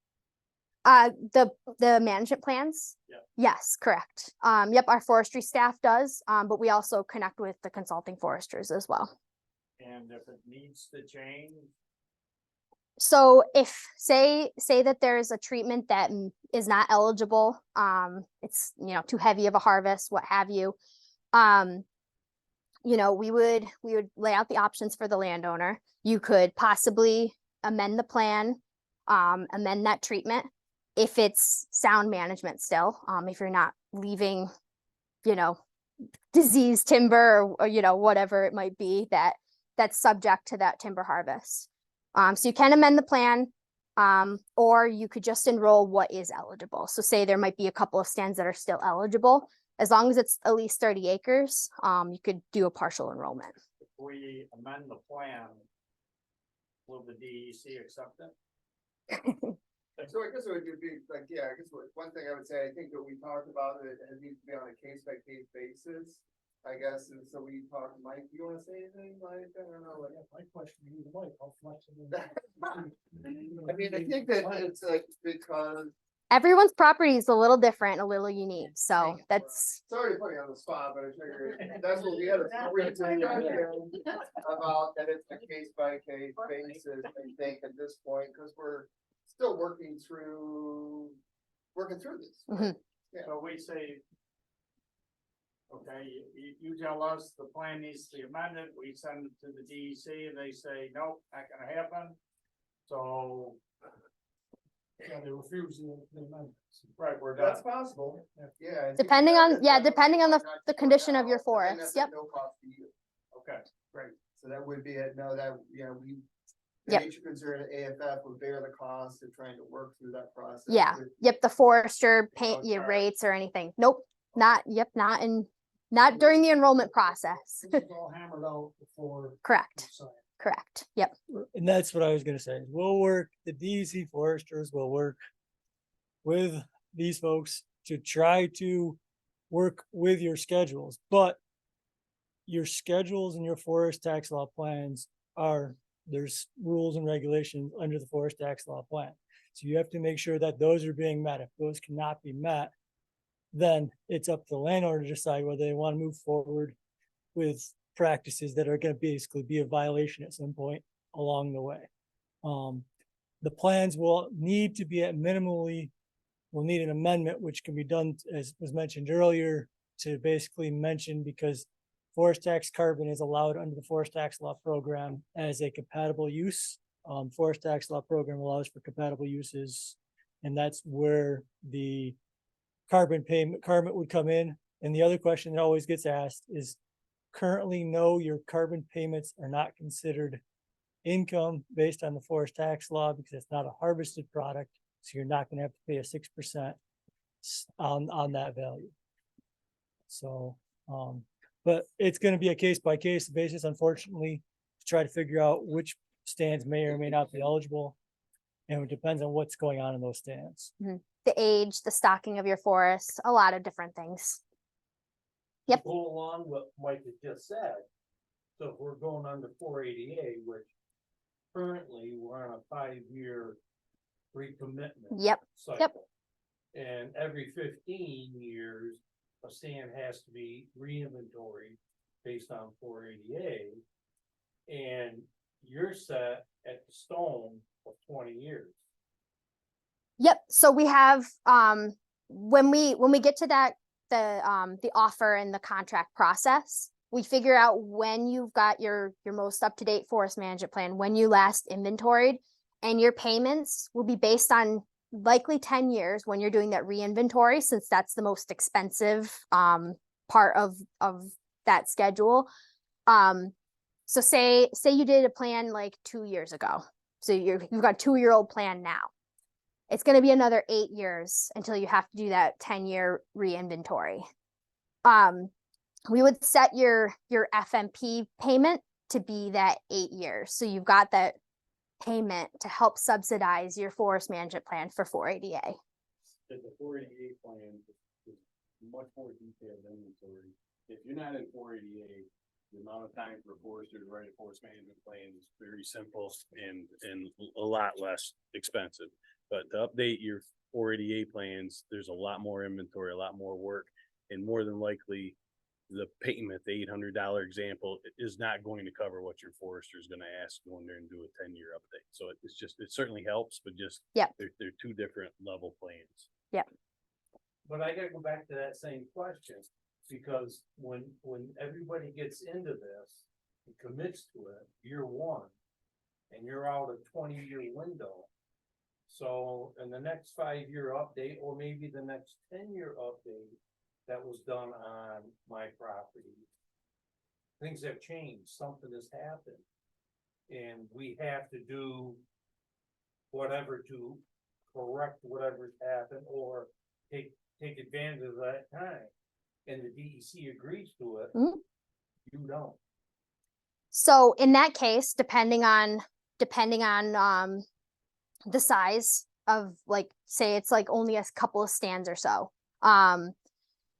The management plans?
Yeah.
Yes, correct. Yep, our forestry staff does, but we also connect with the consulting foresters as well.
And if it needs to change?
So if say that there's a treatment that is not eligible, it's too heavy of a harvest, what have you, we would lay out the options for the landowner. You could possibly amend the plan, amend that treatment if it's sound management still, if you're not leaving, diseased timber or whatever it might be that's subject to that timber harvest. So you can amend the plan, or you could just enroll what is eligible. So say there might be a couple of stands that are still eligible. As long as it's at least 30 acres, you could do a partial enrollment.
If we amend the plan, will the DEC accept it?
So I guess it would be like, I guess one thing I would say, I think that we talked about it needs to be on a case by case basis, I guess. And so we talked, Mike, do you want to say anything, Mike? I don't know.
My question to you, Mike, how flexible?
I mean, I think that it's like, because
Everyone's property is a little different, a little unique. So that's,
sorry to put you on the spot, but I figured that's what we had a discussion about, that it's a case by case basis, I think, at this point, because we're still working through this.
Mhm.
So we say, okay, you tell us the plan needs to be amended, we send it to the DEC and they say, nope, not gonna happen. So.
Yeah, they refuse the amendments.
Right, we're
That's
done.
possible, yeah. I think
depending
that-
on, yeah,
that's
depending on the
contract
condition of
now,
your
and then
forest.
that's
Yep.
at no cost to you.
Okay,
Right, so that would be it, no, that, we. The
Yep.
Nature Conservancy AFF would bear the cost of trying to work through that process.
Yeah.
with-
Yep. The forester paint your
charge.
rates or anything. Nope. Not during the enrollment process.
This is all hammered out before. we
Correct.
sign.
Correct. Yep.
And that's what I was gonna say. We'll work, the DEC foresters will work with these folks to try to work with your schedules, but your schedules and your forest tax law plans there's rules and regulations under the forest tax law plan. So you have to make sure that those are being met. If those cannot be met, then it's up to the landowner to decide whether they want to move forward with practices that are going to basically be a violation at some point along the way. The plans will need to be will need an amendment, which can be done, as was mentioned earlier, to basically mention, because forest tax carbon is allowed under the forest tax law program as a compatible use. Forest tax law program allows for compatible uses, and that's where the carbon would come in. And the other question that always gets asked is, currently, no, your carbon payments are not considered income based on the forest tax law because it's not a harvested product. So you're not going to have to pay a 6% on that value. So, but it's going to be a case by case basis, unfortunately, to try to figure out which stands may or may not be eligible. And it depends on what's going on in those stands.
The age, the stocking of your forest, a lot of different things. Yep.
Go along what Mike had just said. So if we're going under 488, which currently we're on a 5-year recommitment.
Yep.
Cycle.
Yep.
And every 15 years, a stand has to be re-inventoried based on 488. And you're set at the stone of 20 years.
Yep. So we have, when we get to that the offer and the contract process. We figure out when you've got your most up-to-date forest management plan, when you last inventoried, and your payments will be based on likely 10 years when you're doing that re-inventory, since that's the most expensive part of that schedule. So say you did a plan like 2 years ago. So you've got a 2-year-old plan now. It's going to be another 8 years until you have to do that 10-year re-inventory. We would set your FMP payment to be that 8 years. So you've got that payment to help subsidize your forest management plan for 480A.
The 480A plan is much more detailed inventory. If you're not in 480A, the amount of time for a forester to write a forest management plan is very simple and a lot less expensive. But to update your 480A plans, there's a lot more inventory, a lot more work, and more than likely the payment, the $800 example, is not going to cover what your forester is going to ask going there and do a 10-year update. So it's just, it certainly helps, but just,
Yep.
they're two different level plans.
Yep.
But I gotta go back to that same question, because when everybody gets into this, and commits to it, year one, and you're out a 20-year window. So in the next 5-year update, or maybe the next 10-year update that was done on my property, things have changed, something has happened. And we have to do whatever to correct whatever's happened or take advantage of that time. And the DEC agrees to it,
Mhm.
you don't.
So in that case, depending on the size of, like, say it's like only a couple of stands or so.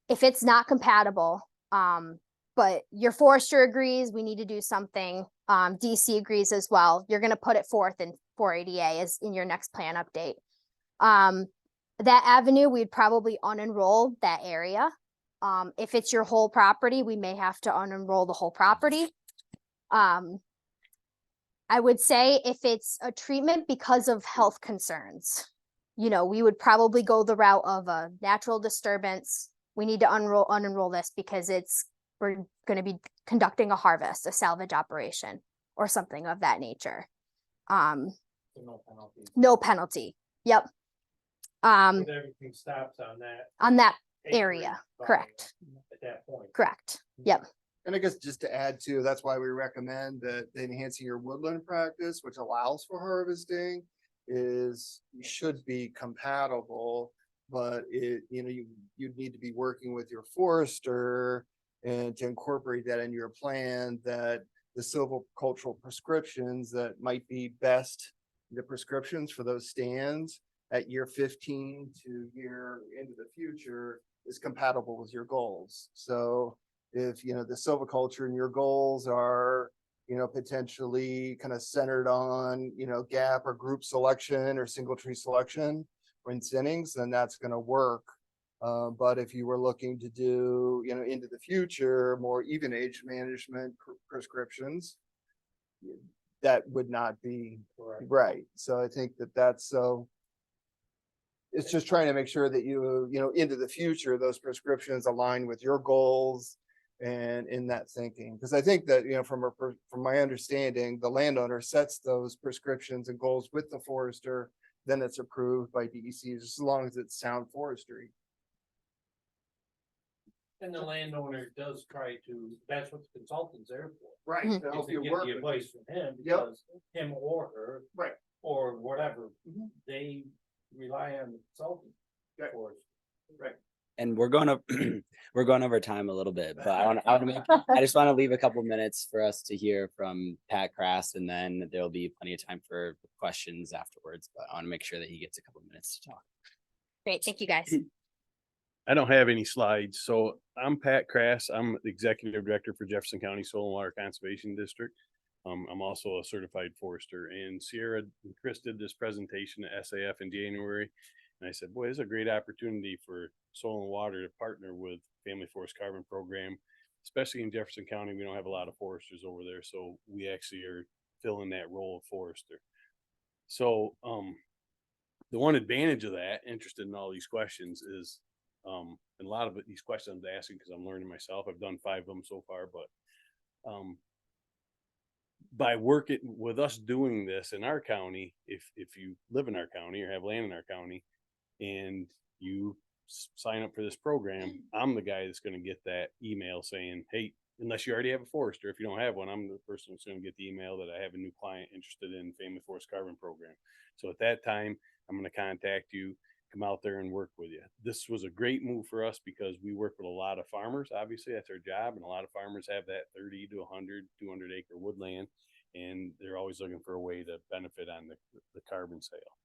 If it's not compatible, but your forester agrees, we need to do something, DC agrees as well, you're gonna put it forth in 480A as in your next plan update. That avenue, we'd probably unenroll that area. If it's your whole property, we may have to unenroll the whole property. I would say if it's a treatment because of health concerns, we would probably go the route of a natural disturbance. We need to unenroll this because we're going to be conducting a harvest, a salvage operation, or something of that nature.
So no penalty.
No penalty. Yep.
But everything stops on that
Area.
acreage
Correct.
at that point.
Correct. Yep.
And I guess just to add to, that's why we recommend that enhancing your woodland practice, which allows for harvesting, is you should be compatible, but you'd need to be working with your forester and to incorporate that into your plan, that the silvicultural prescriptions that might be best, the prescriptions for those stands at year 15 to year into the future is compatible with your goals. So if, the silviculture and your goals are, potentially kind of centered on, gap or group selection or single tree selection when thinnings, then that's going to work. But if you were looking to do, into the future, more even age management prescriptions, that would not be right. So I think that's so. It's just trying to make sure that into the future, those prescriptions align with your goals and in that thinking. Because I think that, from my understanding, the landowner sets those prescriptions and goals with the forester, then it's approved by DEC, just as long as it's sound forestry.
And the landowner does try to, that's what the consultant's there for.
Right.
Mhm.
To
Is
help
to
you
get
work
the
with
advice from him,
Yep.
because him or her.
Right.
Or whatever,
Mhm.
they rely on the consultant.
Right.
for it.
Right.
And we're going over time a little bit, but I just want to leave a couple minutes for us to hear from Pat Crass, and then there'll be plenty of time for questions afterwards. But I want to make sure that he gets a couple minutes to talk.
Great. Thank you, guys.
I don't have any slides, so I'm Pat Crass. I'm the Executive Director for Jefferson County Soil and Water Conservation District. I'm also a certified forester, and Sierra and Chris did this presentation at SAF in January. And I said, boy, this is a great opportunity for Soil and Water to partner with Family Forest Carbon Program, especially in Jefferson County. We don't have a lot of foresters over there, so we actually are filling that role of forester. So the one advantage of that, interested in all these questions, is
And a lot of these questions I'm asking because I'm learning myself. I've done 5 of them so far, but by working with us doing this in our county, if you live in our county or have land in our county and you sign up for this program, I'm the guy that's going to get that email saying, hey, unless you already have a forester, if you don't have one, I'm the person that's going to get the email that I have a new client interested in Family Forest Carbon Program. So at that time, I'm going to contact you, come out there and work with you. This was a great move for us because we work with a lot of farmers. Obviously, that's our job. And a lot of farmers have that 30 to 100, 200 acre woodland, and they're always looking for a way to benefit on the carbon sale.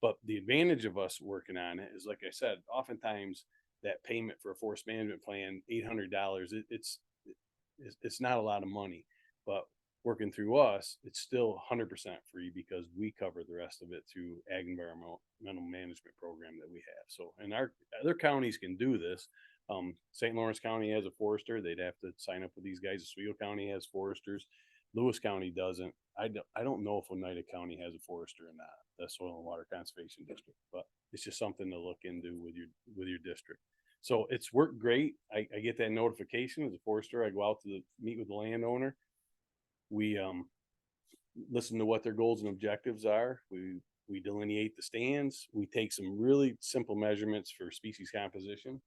But the advantage of us working on it is, like I said, oftentimes that payment for a forest management plan, $800, it's not a lot of money, but working through us, it's still 100% free because we cover the rest of it through ag environmental management program that we have. So, and our other counties can do this. St. Lawrence County has a forester. They'd have to sign up with these guys. Oswego County has foresters. Lewis County doesn't. I don't know if Oneida County has a forester or not. The Soil and Water Conservation District, but it's just something to look into with your district. So it's worked great. I get that notification as a forester. I go out to meet with the landowner. We listen to what their goals and objectives are. We delineate the stands. We take some really simple measurements for species composition,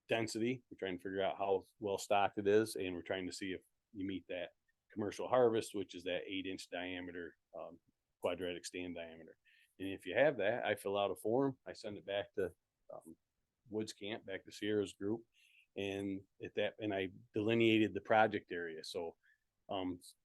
density. We're trying to figure out how well stocked it is, and we're trying to see if you meet that commercial harvest, which is that 8-inch diameter quadratic stand diameter. And if you have that, I fill out a form. I send it back to Woods Camp, back to Sierra's group, and I delineated the project area. So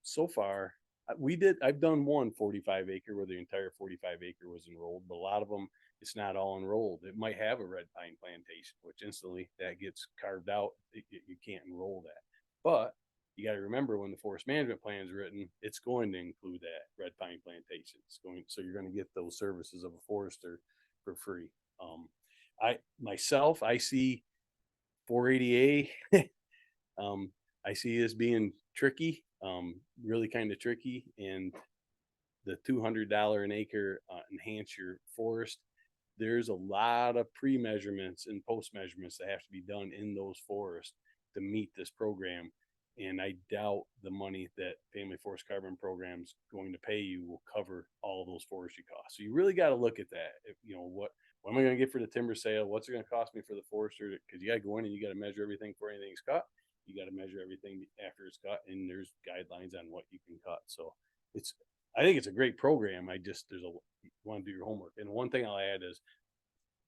so far I've done one 45 acre where the entire 45 acre was enrolled, but a lot of them it's not all enrolled. It might have a red pine plantation, which instantly that gets carved out. You can't enroll that. But you got to remember, when the forest management plan is written, it's going to include that red pine plantation. So you're going to get those services of a forester for free. I see 480A. I see this being tricky, really kind of tricky. And the $200 an acre enhance your forest. There's a lot of pre-measurements and post-measurements that have to be done in those forests to meet this program. And I doubt the money that Family Forest Carbon Program's going to pay you will cover all of those forestry costs. So you really got to look at that. What am I going to get for the timber sale? What's it going to cost me for the forester? Because you got to go in and you got to measure everything before anything's cut. You got to measure everything after it's cut, and there's guidelines on what you can cut. So I think it's a great program. You want to do your homework. And one thing I'll add is,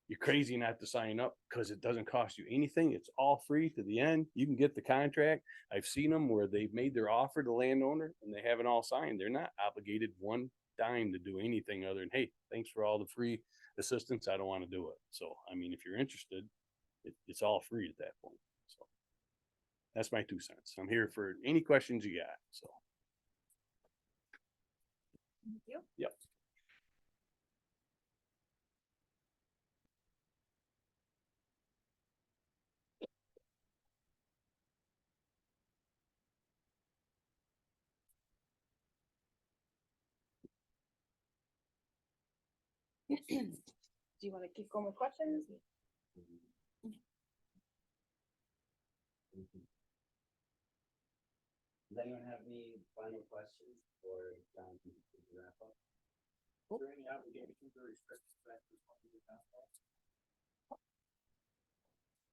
you're crazy not to sign up because it doesn't cost you anything. It's all free to the end. You can get the contract. I've seen them where they've made their offer to the landowner and they have it all signed. They're not obligated one dime to do anything other than, hey, thanks for all the free assistance. I don't want to do it. So, I mean, if you're interested, it's all free at that point. So that's my 2 cents. I'm here for any questions you got. So.
Thank you.
Yep.
Do you want to keep going with questions?
Does anyone have any final questions before John can wrap up?
Is there any obligations or restrictions that this one is not?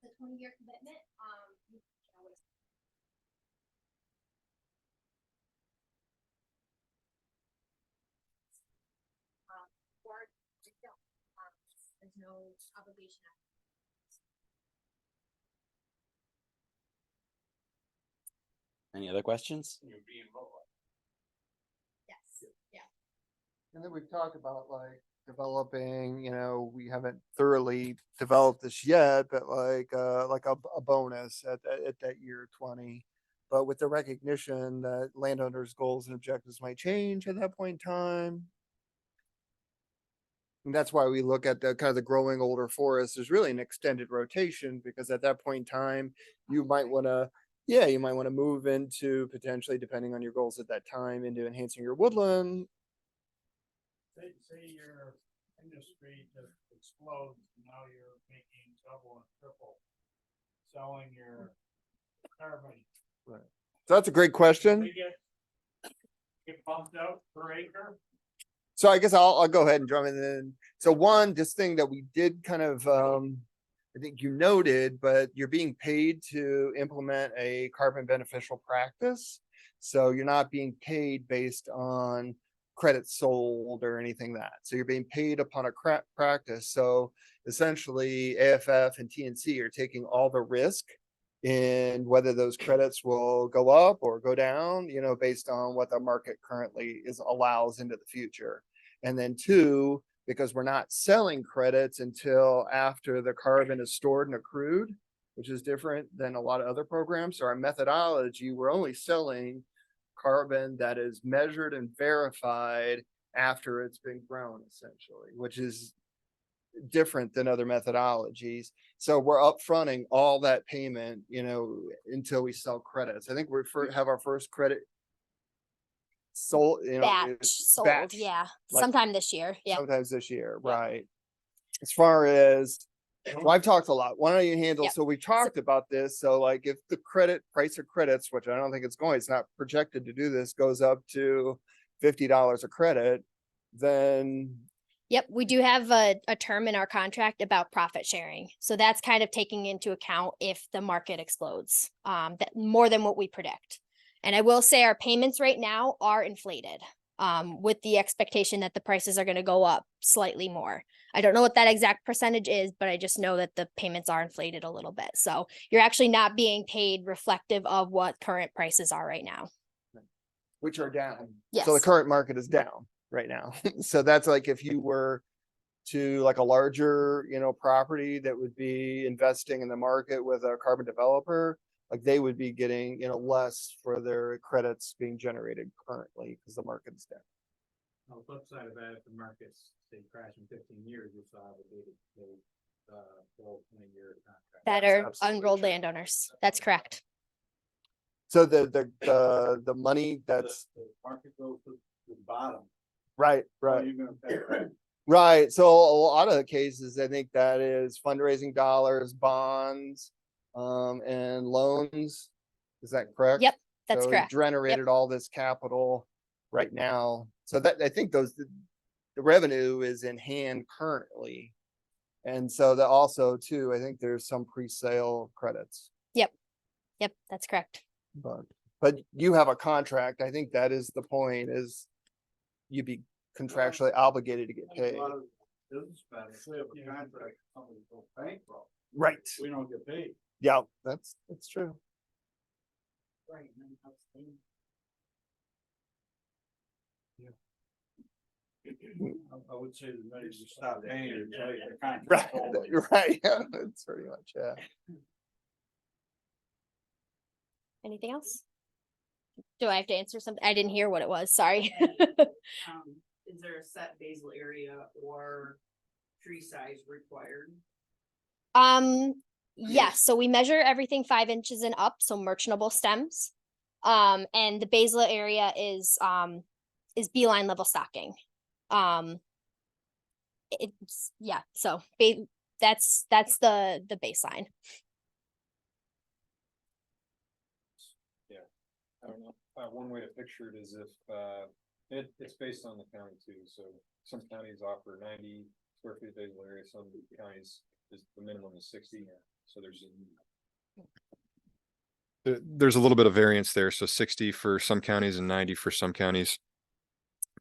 The 20-year commitment, you can always. Or there's no obligation.
Any other questions?
You're being involved.
Yes, yeah.
And then we've talked about like developing, we haven't thoroughly developed this yet, but like a bonus at that year 20. But with the recognition that landowners' goals and objectives might change at that point in time. And that's why we look at the kind of the growing older forest as really an extended rotation, because at that point in time, you might want to move into, potentially, depending on your goals at that time, into enhancing your woodland.
Say you're industry just explodes, now you're making double and triple selling your carbon.
So that's a great question.
We get bumped out per acre.
So I guess I'll go ahead and drum it in. So one, this thing that we did kind of, I think you noted, but you're being paid to implement a carbon beneficial practice. So you're not being paid based on credits sold or anything that. So you're being paid upon a practice. So essentially AFF and TNC are taking all the risk in whether those credits will go up or go down, you know, based on what the market currently allows into the future. And then two, because we're not selling credits until after the carbon is stored and accrued, which is different than a lot of other programs. So our methodology, we're only selling carbon that is measured and verified after it's been grown, essentially, which is different than other methodologies. So we're upfronting all that payment, you know, until we sell credits. I think we have our first credit sold, you know,
Batch
it's
sold,
batch,
yeah,
like
sometime this year, yeah.
sometimes this year,
Yeah.
right? As far as, well, I've talked a lot. Why don't you handle?
Yep.
So we talked about this. So like if the price of credits, which I don't think it's not projected to do this, goes up to $50 a credit, then
Yep, we do have a term in our contract about profit sharing. So that's kind of taking into account if the market explodes, that more than what we predict. And I will say our payments right now are inflated, with the expectation that the prices are going to go up slightly more. I don't know what that exact percentage is, but I just know that the payments are inflated a little bit. So you're actually not being paid reflective of what current prices are right now.
which are down.
Yes.
So the current market is down right now. So that's like if you were to like a larger, you know, property that would be investing in the market with a carbon developer, like they would be getting, you know, less for their credits being generated currently because the market is down.
On the flip side of that, if the markets say crash in 15 years, you're still obligated to pay full 20-year contract.
That
That's
are
absolutely
unrolled
true.
landowners. That's correct.
So the money that's
The market goes to the bottom.
right,
What are
right.
you gonna pay?
Right. So a lot of the cases, I think that is fundraising dollars, bonds, and loans. Is that correct?
Yep, that's
So it
correct.
generated all this capital right now. So that I think the revenue is in hand currently. And so that also too, I think there's some pre-sale credits,
Yep, that's correct.
but you have a contract. I think that is the point is you'd be contractually obligated to get paid.
A lot of business matters. We have a contract, somebody go bankrupt,
Right.
we don't get paid.
Yeah, that's true.
Right. I would say the minute you stop paying, it's like the contract.
Right, right. Yeah, that's pretty much, yeah.
Anything else? Do I have to answer something? I didn't hear what it was. Sorry.
Is there a set basal area or tree size required?
Yes, so we measure everything 5 inches and up, so merchantable stems. And the basal area is beeline level stocking. It's, yeah, so that's the baseline.
I don't know, one way to picture it is if, it's based on the county too, so some counties offer 90 square feet of basal area, some counties the minimum is 60, so there's a little bit of variance there, so 60 for some counties and 90 for some counties.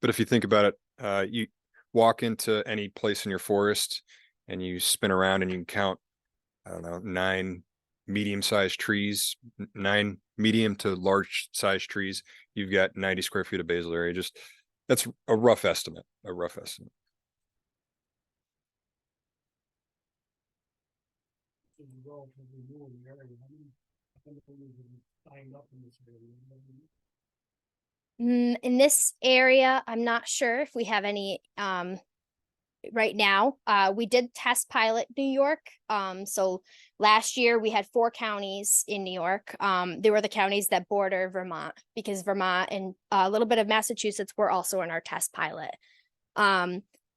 But if you think about it, you walk into any place in your forest and you spin around and you can count, I don't know, 9 medium-sized trees, 9 medium to large size trees, you've got 90 square feet of basal area. Just that's a rough estimate,
In this area, I'm not sure if we have any right now. We did test pilot New York. So last year we had 4 counties in New York. They were the counties that border Vermont, because Vermont and a little bit of Massachusetts were also in our test pilot.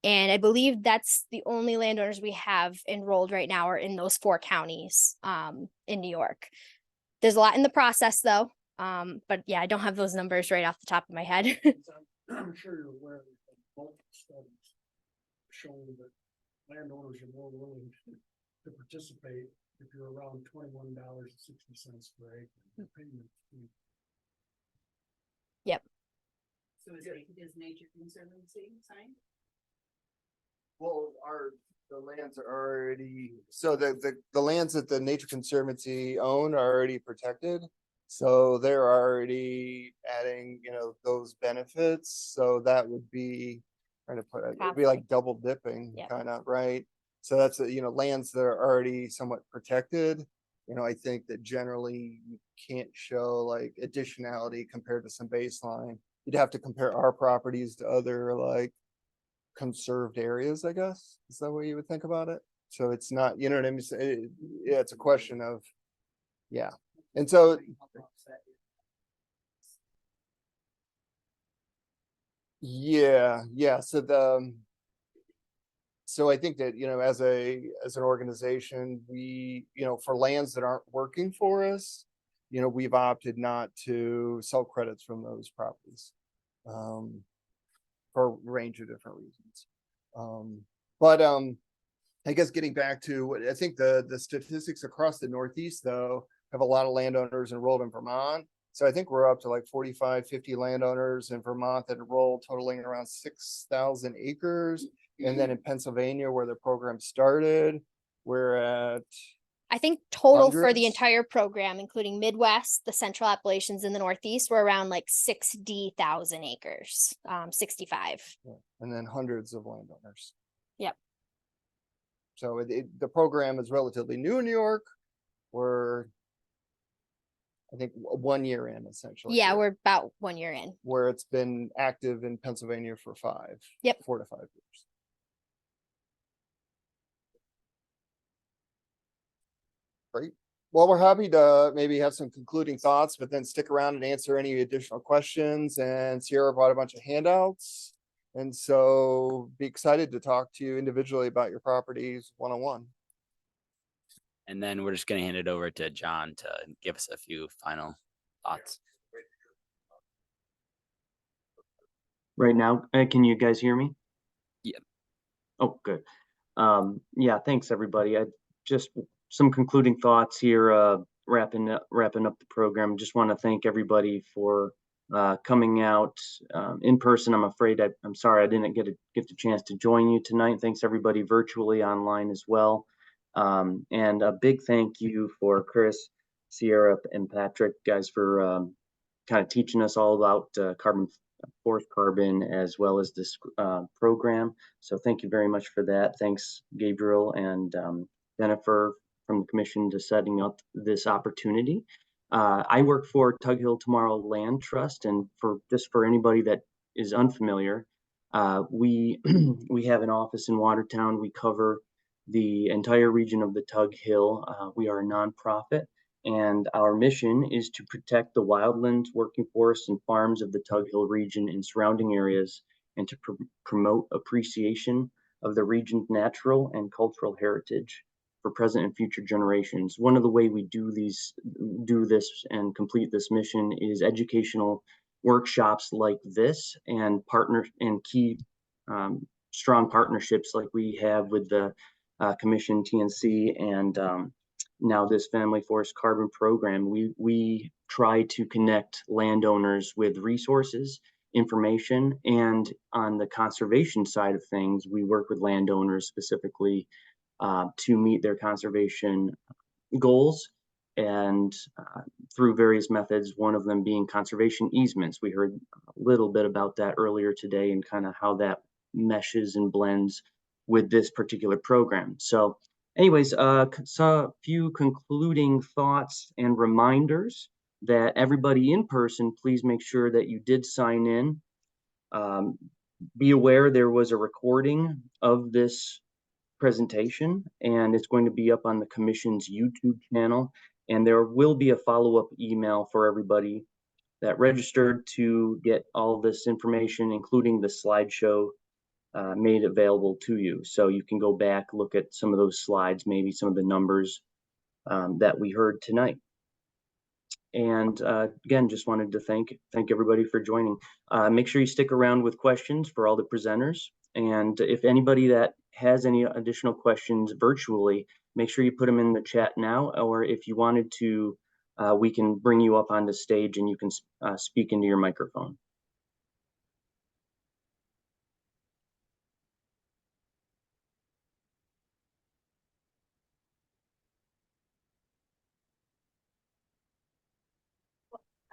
And I believe that's the only landowners we have enrolled right now are in those 4 counties in New York. There's a lot in the process though. But yeah, I don't have those numbers right off the top of my head.
I'm sure you're aware of multiple studies showing that landowners are more willing to participate if you're around $21.60 per acre. The payment fee.
So is Nature Conservancy signed?
Well, the lands are already, so the lands that the Nature Conservancy own are already protected. So they're already adding, those benefits. So that would be, trying to put it, it'd be like double dipping,
Yeah.
kind of, right? So that's, lands that are already somewhat protected. I think that generally you can't show like additionality compared to some baseline. You'd have to compare our properties to other like conserved areas, I guess. Is that what you would think about it? So it's not, you know what I mean? Yeah, it's a question of, yeah. And so, yeah. So I think that, as an organization, we, for lands that aren't working for us, we've opted not to sell credits from those properties. For a range of different reasons. But I guess getting back to what I think the statistics across the Northeast though have a lot of landowners enrolled in Vermont. So I think we're up to like 45, 50 landowners in Vermont that enrolled totaling around 6,000 acres. And then in Pennsylvania where the program started, we're at,
I think total for the
Hundreds?
entire program, including Midwest, the Central Appalachians, and the Northeast, we're around like 60,000 acres, 65.
and then hundreds of landowners.
Yep.
So the program is relatively new in New York. We're, I think, 1 year in essentially.
Yeah,
here,
we're about 1 year in.
where it's been active in Pennsylvania for 4 to 5 years. Great. Well, we're happy to maybe have some concluding thoughts, but then stick around and answer any additional questions. And Sierra brought a bunch of handouts. And so be excited to talk to you individually about your properties one-on-one.
And then we're just going to hand it over to John to give us a few final thoughts.
Right now, can you guys hear me?
Yeah.
Oh, good. Yeah, thanks everybody. I just some concluding thoughts here, wrapping up the program. Just want to thank everybody for coming out in person. I'm sorry I didn't get the chance to join you tonight. Thanks everybody virtually online as well. And a big thank you for Chris, Sierra, and Patrick, guys, for kind of teaching us all about forest carbon as well as this program. So thank you very much for that. Thanks, Gabriel and Jennifer from the commission to setting up this opportunity. I work for Tug Hill Tomorrow Land Trust, and for anybody that is unfamiliar, we have an office in Watertown. We cover the entire region of the Tug Hill. We are a nonprofit, and our mission is to protect the wildlands, working forests, and farms of the Tug Hill region and surrounding areas, and to promote appreciation of the region's natural and cultural heritage for present and future generations. One of the way we do this and complete this mission is educational workshops like this, and key strong partnerships like we have with the Commission, TNC, and now this Family Forest Carbon Program. We try to connect landowners with resources, information, and on the conservation side of things, we work with landowners specifically to meet their conservation goals, and through various methods, one of them being conservation easements. We heard a little bit about that earlier today and kind of how that meshes and blends with this particular program. So anyways, a few concluding thoughts and reminders that everybody in person, please make sure that you did sign in. Be aware there was a recording of this presentation, and it's going to be up on the Commission's YouTube channel, and there will be a follow-up email for everybody that registered to get all this information, including the slideshow made available to you. So you can go back, look at some of those slides, maybe some of the numbers that we heard tonight. And again, just wanted to thank everybody for joining. Make sure you stick around with questions for all the presenters. And if anybody that has any additional questions virtually, make sure you put them in the chat now, or if you wanted to, we can bring you up on the stage and you can speak into your microphone.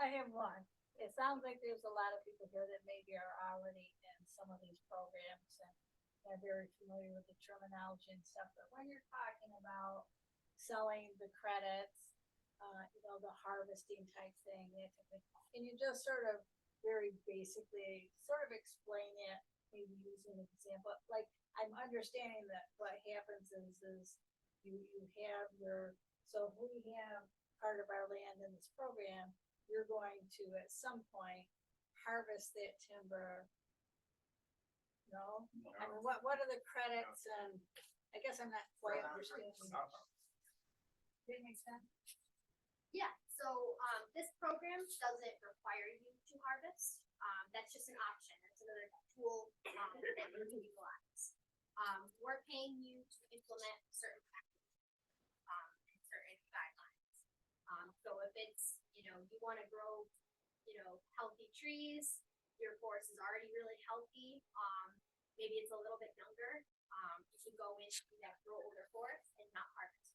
I have one. It sounds like there's a lot of people here that maybe are already in some of these programs and are very familiar with the terminology and stuff, but when you're talking about selling the credits, the harvesting type thing, can you just sort of very basically sort of explain it, maybe using an example? Like, I'm understanding that what happens is you have so if we have part of our land in this program, you're going to at some point harvest that timber. No, I mean, what are the credits? And I guess I'm not quite understanding. Does that make sense?
Yeah, so this program doesn't require you to harvest. That's just an option. That's another tool that you can utilize. We're paying you to implement certain practices and certain guidelines. So if it's, you want to grow, healthy trees, your forest is already really healthy. Maybe it's a little bit younger. You can go into that grow older forest and not harvest.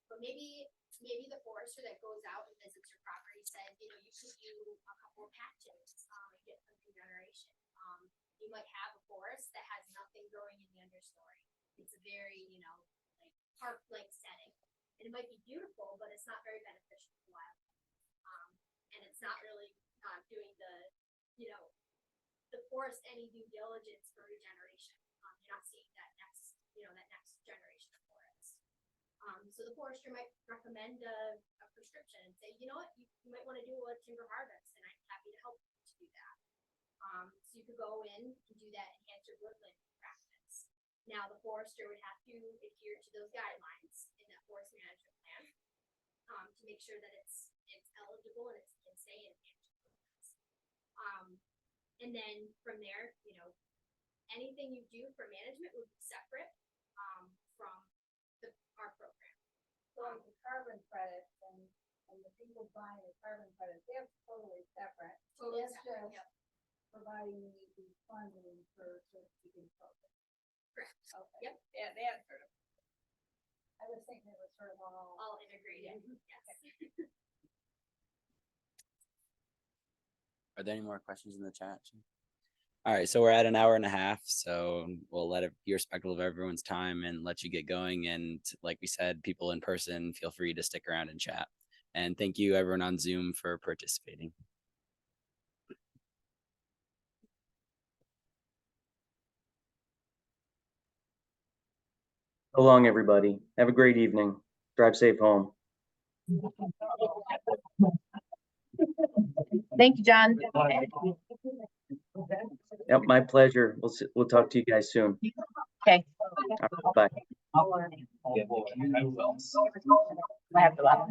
But maybe the forester that goes out and visits your property said, you could do a couple of patches and get some regeneration. You might have a forest that has nothing growing in the understory. It's a very, like park-like setting. And it might be beautiful, but it's not very beneficial to wildlife. And it's not really doing the forest any due diligence for regeneration. You're not seeing that next generation of forest. So the forester might recommend a prescription and say, you might want to do a timber harvest, and I'm happy to help you to do that. So you could go in and do that enhanced woodland practice. Now the forester would have to adhere to those guidelines in that forest management plan to make sure that it's eligible and it can stay in enhanced woodlands. And then from there, anything you do for management would be separate from our program.
So the carbon credits and the people buying the carbon credits, they're totally separate.
Totally
That's
separate,
just
yep.
providing the funding for keeping program.
Correct.
Okay.
Yep.
Yeah, that's sort of. I was thinking it was sort of
All integrated. Yes.
Are there any more questions in the chat? All right, so we're at an hour and a half, so we'll let it be respectful of everyone's time and let you get going. And like we said, people in person, feel free to stick around and chat. And thank you everyone on Zoom for participating.
So long, everybody. Have a great evening. Drive safe home.
Thank you, John.
Yep, my pleasure. We'll talk to you guys soon.
Okay.
Bye.
I have to laugh.